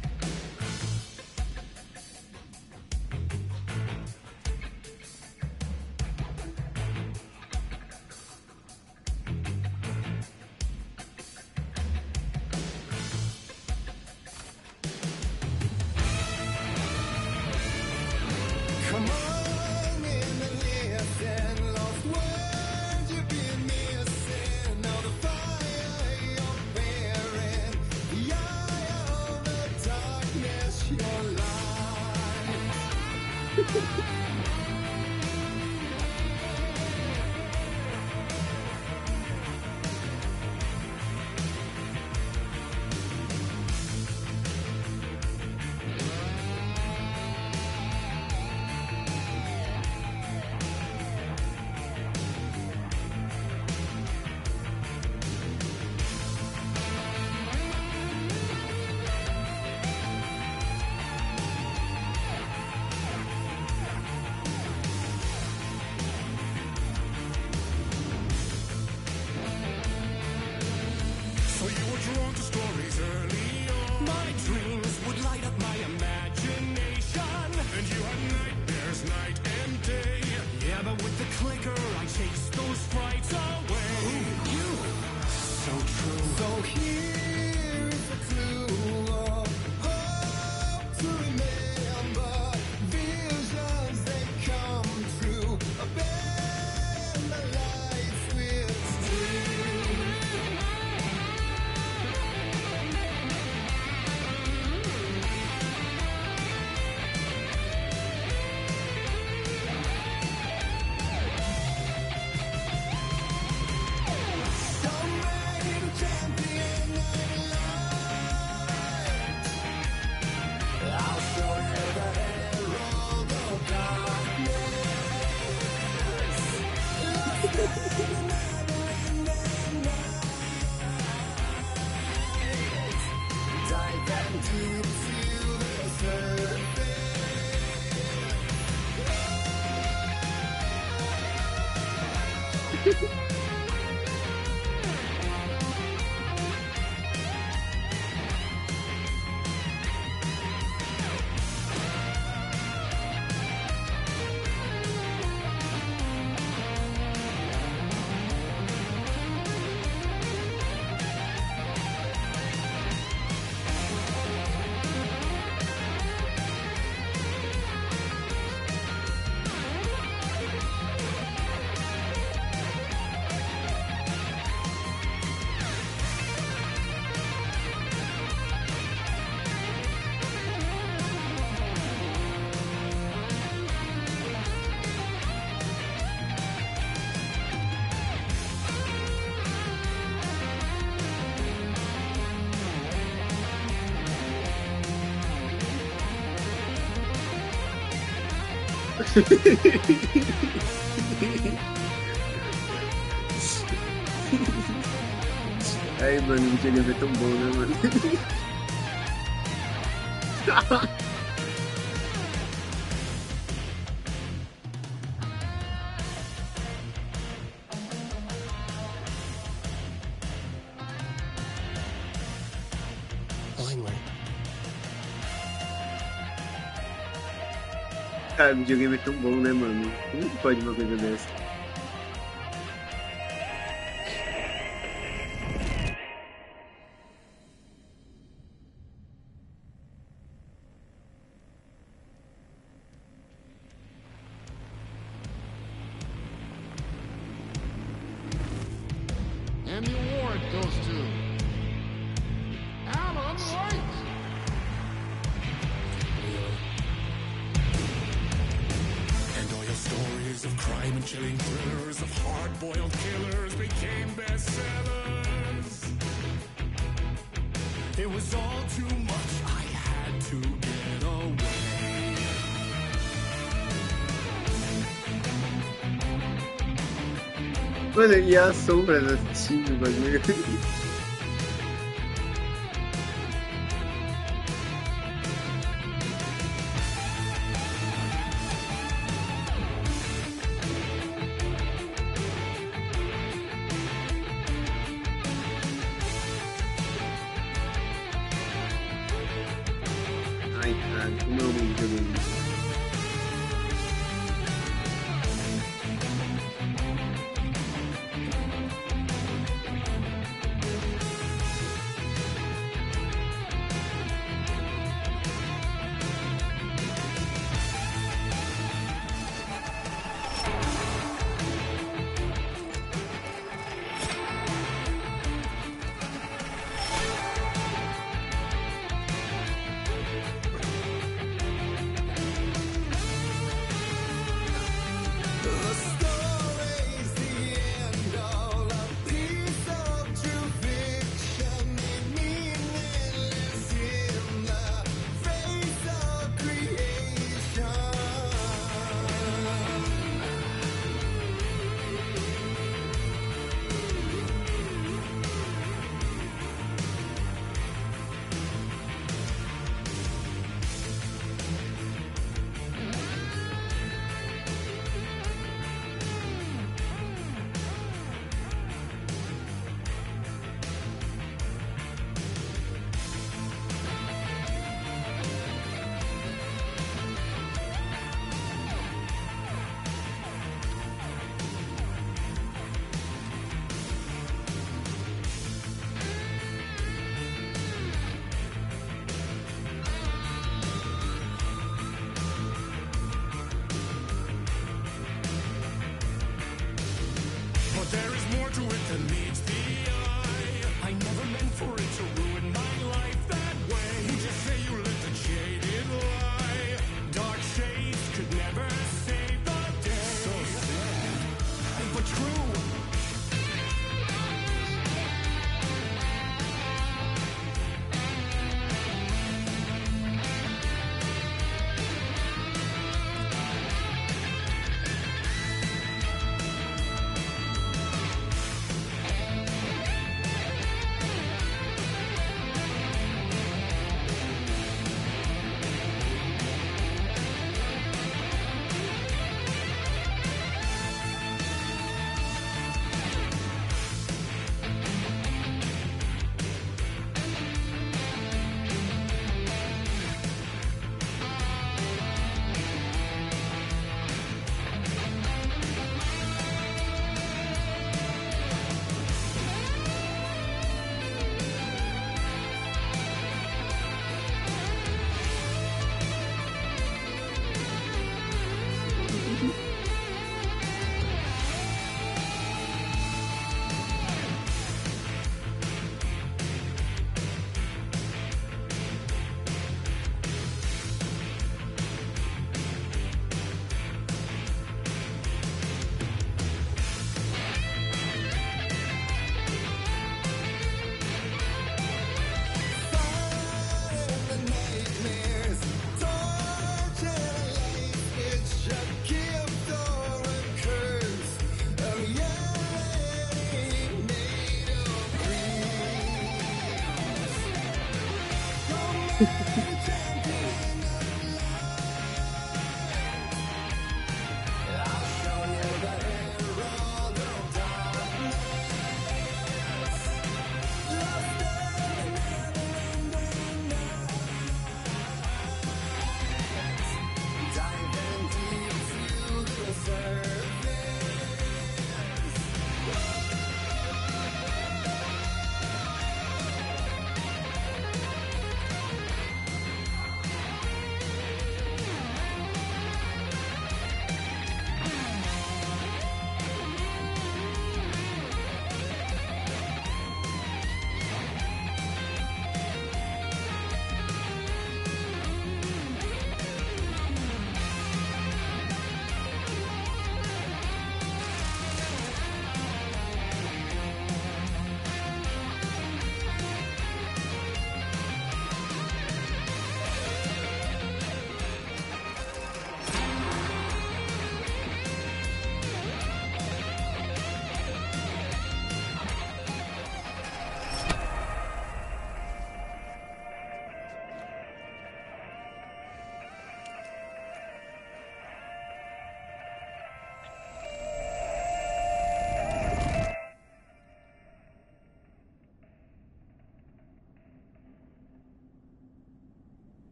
Fire you're bearing, the eye of the dark. you were drawn to stories early on. My dreams would light up my imagination, and you had nightmares night and day. Yeah, but with the clicker, I chased those frights away. Who knew? So true. So here's a clue of hope to remember. Visions they come true. Abandon my life with Ai, mano, o videogame é tão bom, né, mano? Finally. Cara, o videogame é tão bom, né, mano? Como que pode uma coisa dessa? And the award goes to Alan Wake. And all your stories of crime and chilling thrillers, of hard-boiled killers became bestsellers. It was all too much, I had to get away. Mano, e as sombras assistindo o bagulho. Ai, cara, como eu amo videogame.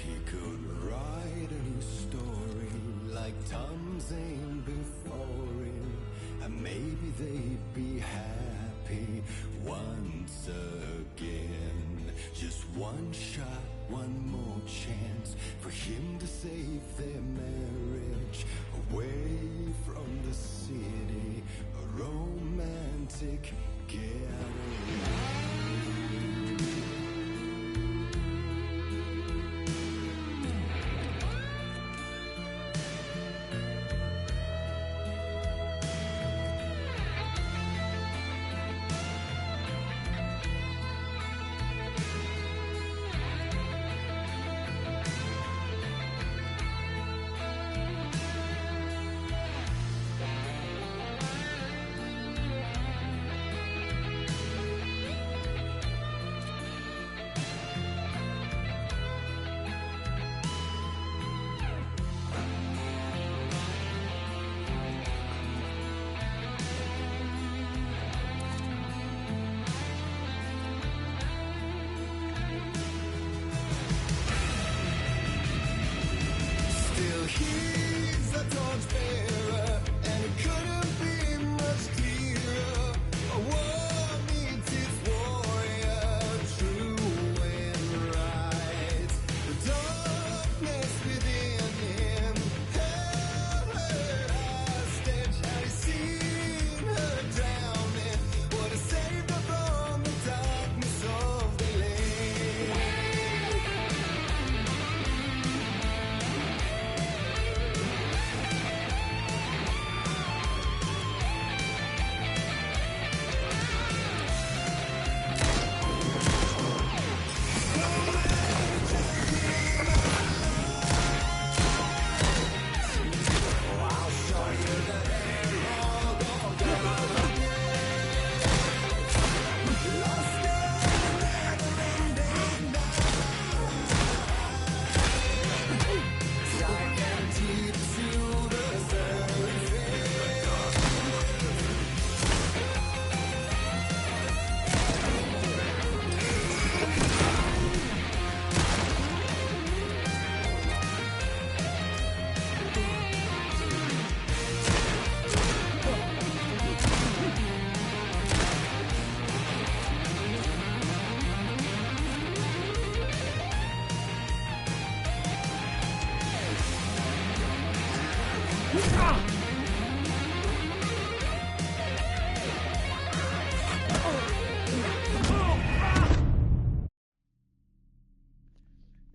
He could write a new story like Tom Zane before him, and maybe they'd be happy once again. Just one shot, one more chance for him to save their marriage away from the city, a romantic getaway. He's a torchbearer, and it couldn't be much clearer. A war meets its warrior, true and right. The darkness within him held her hostage. Had he seen her drowning, would have saved her from the darkness of the lake.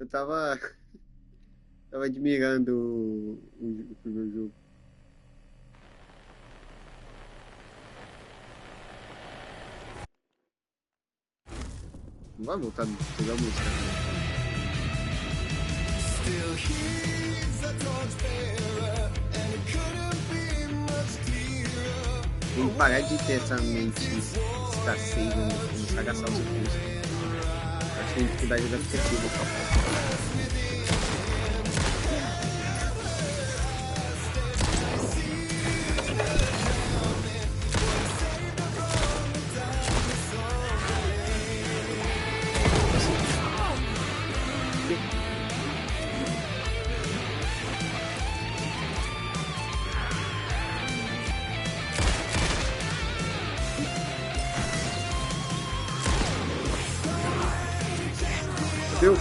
Eu tava admirando o primeiro jogo. Não vai voltar no pegar a música. Still he's a torchbearer, and it couldn't be much clearer. Tem que parar de ter essa mente escassez, né? Começar a gastar os recursos. Acho que tem dificuldade de adaptativa, papai. Deu.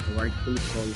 O arco pelo solo.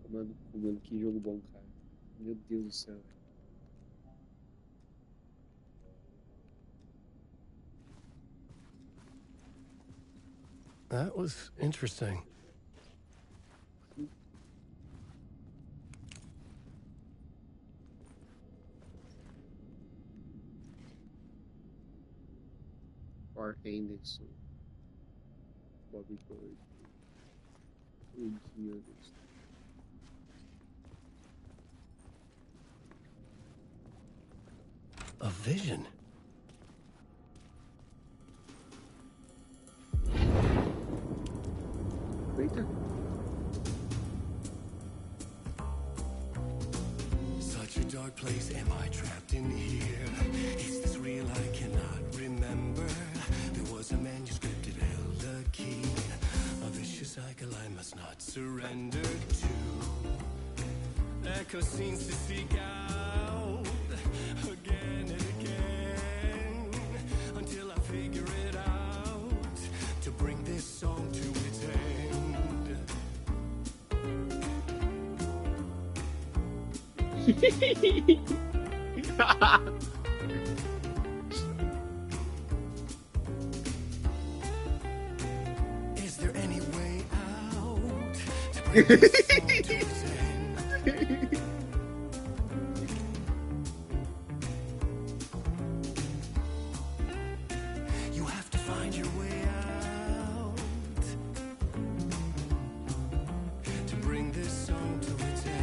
Mano, que jogo bom, cara. Meu Deus do céu. That was interesting. Clark Anderson, Bobby Bird, Andy Anderson. A vision. Eita. Such a dark place, am I trapped in here? Is this real? I cannot remember. There was a manuscript, it held a key. A vicious cycle I must not surrender to. Echo scenes to seek out again and again until I figure it out to bring this song to its end. Is there any way out to bring this song to its end? You have to find your way out to bring this song to its end.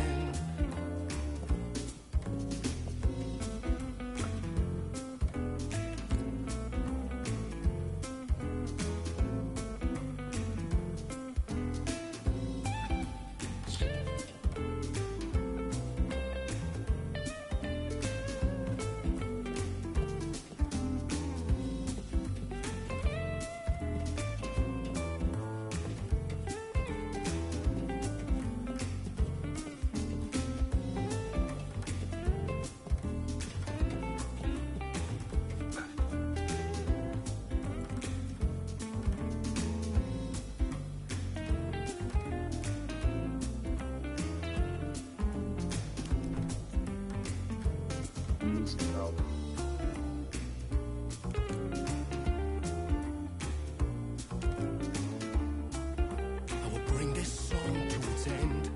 Musical. I will bring this song to its end.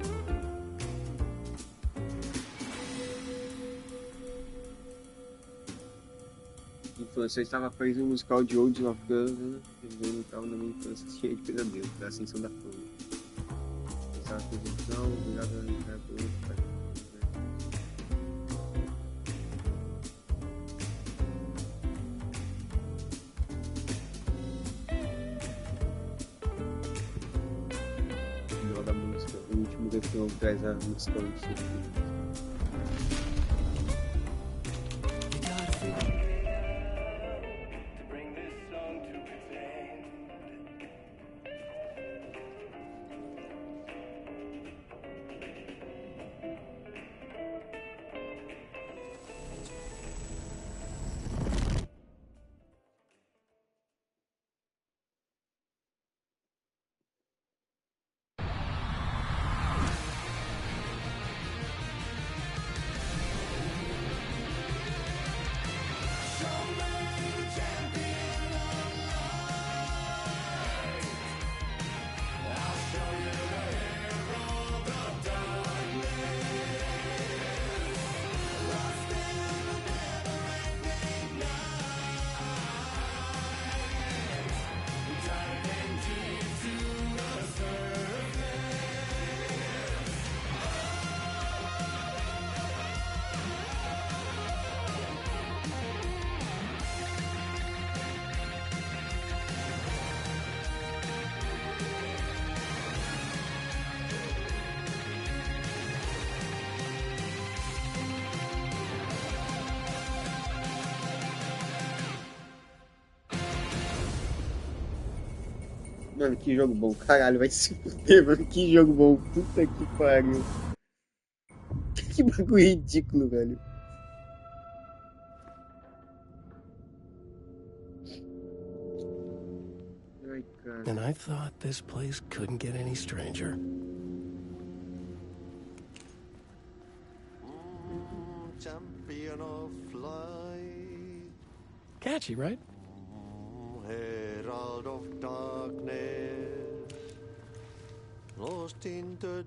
Infância, eu estava preso no musical de Old of Guns, né? Eu estava na minha infância cheia de pesadelos, da ascensão da fama. Eu estava televisão, obrigado a entrar por outro país. Final da música, o último refrão traz a música antiga. You gotta figure it out to bring this song to its end. Mano, que jogo bom. Caralho, vai se fuder, mano. Que jogo bom. Puta que pariu. Que bagulho ridículo, velho. Ai, cara. And I thought this place couldn't get any stranger. Champion of light. Catchy, right? Herald of darkness. Lost in the...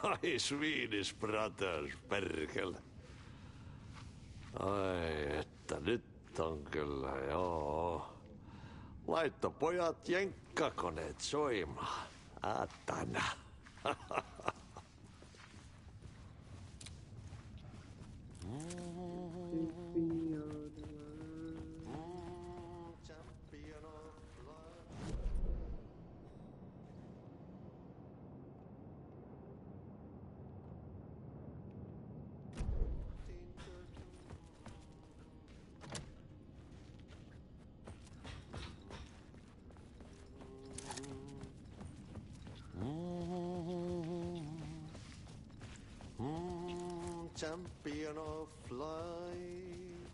Ai, Swedish brothers, perkele. Ai, että nyt on kyllä, joo. Laitto pojat jenkkakoneet soimaan. Atana. Champion of light,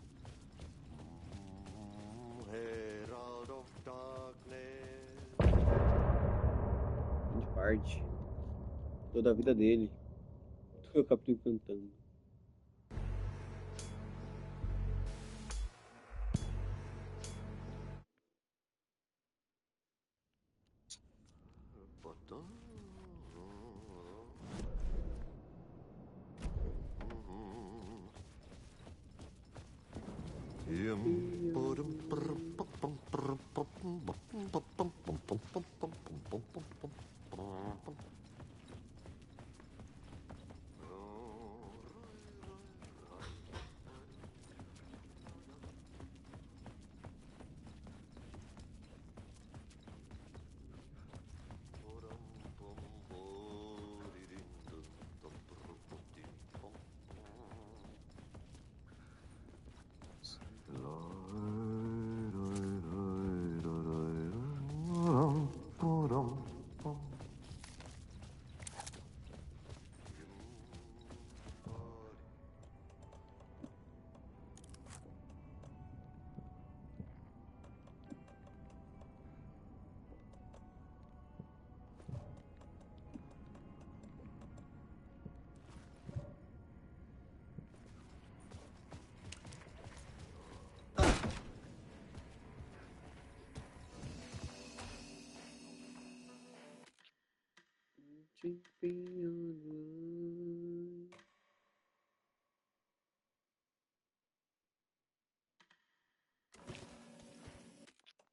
herald of darkness. Grande parte. Toda a vida dele. Todo o capítulo cantando.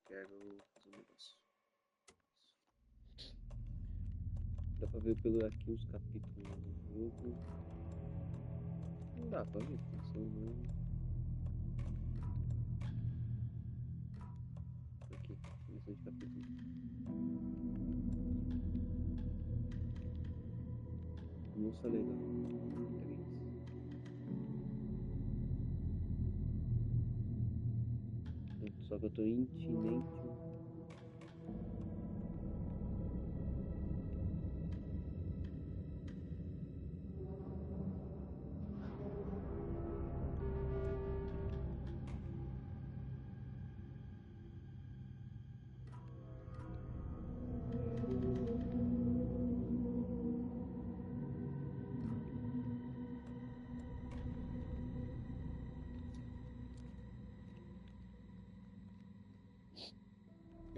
Quero fazer um negócio. Dá pra ver pelo aqui os capítulos do jogo. Não dá pra ver, tem seu nome. Aqui, começou de capítulo. Moça legal. 3. Só que eu tô intimamente.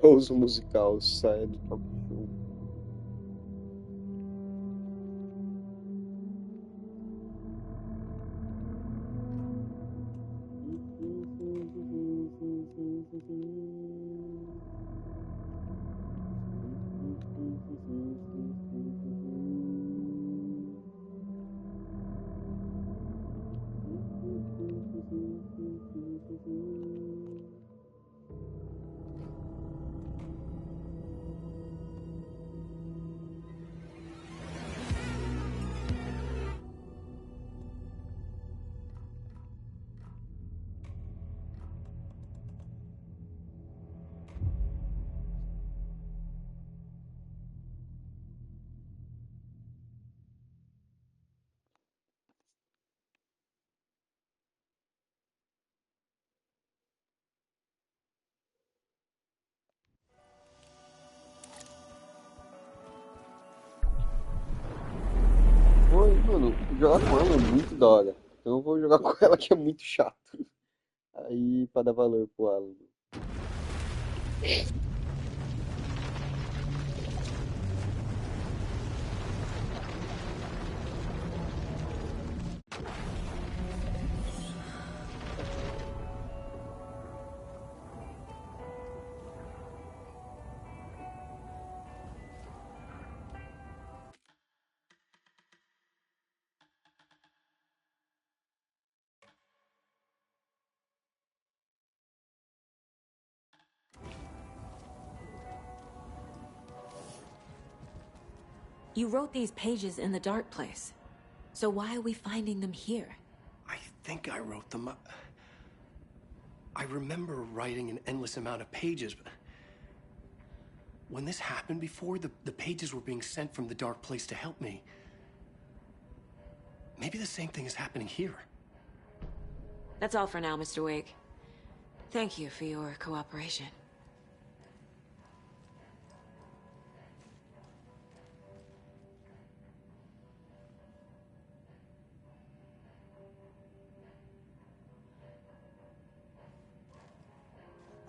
Ouso musical, saia do talk show. Oi, mano, jogar com ela é muito da hora. Então eu vou jogar com ela que é muito chato. Aí, pra dar valor pro Alan. You wrote these pages in the dark place. So why are we finding them here? I think I wrote them. I remember writing an endless amount of pages, but when this happened before, the pages were being sent from the dark place to help me. Maybe the same thing is happening here. That's all for now, Mr. Wake. Thank you for your cooperation.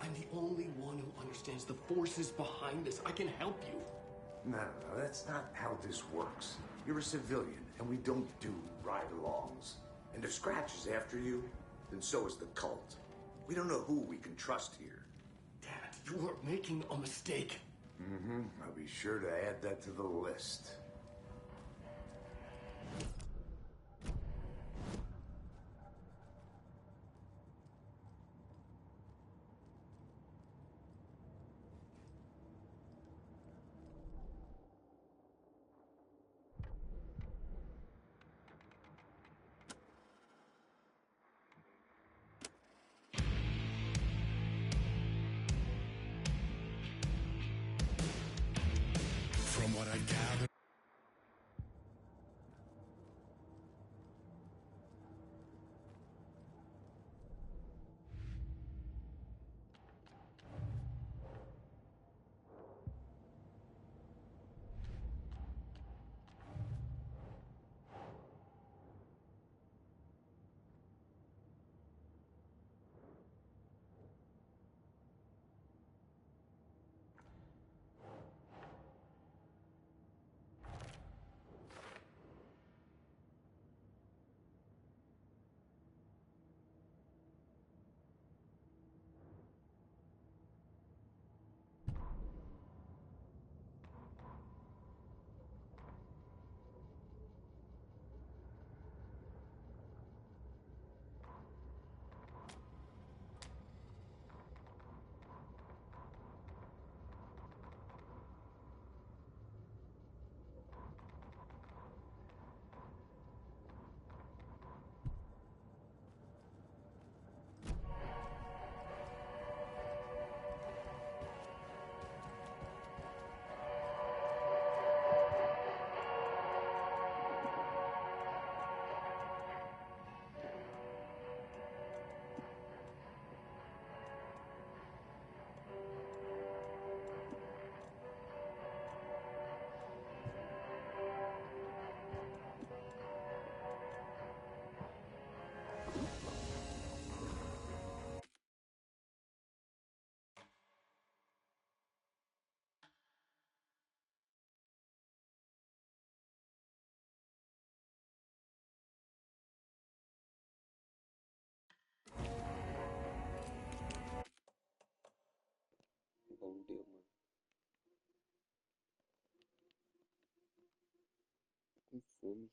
I'm the only one who understands the forces behind this. I can help you. No, that's not how this works. You're a civilian, and we don't do ride-alongs. And if Scratch is after you, then so is the cult. We don't know who we can trust here. Dad, you are making a mistake. Mm-hmm. I'll be sure to add that to the list. From what I gather. Bom deu, mano. Com fome.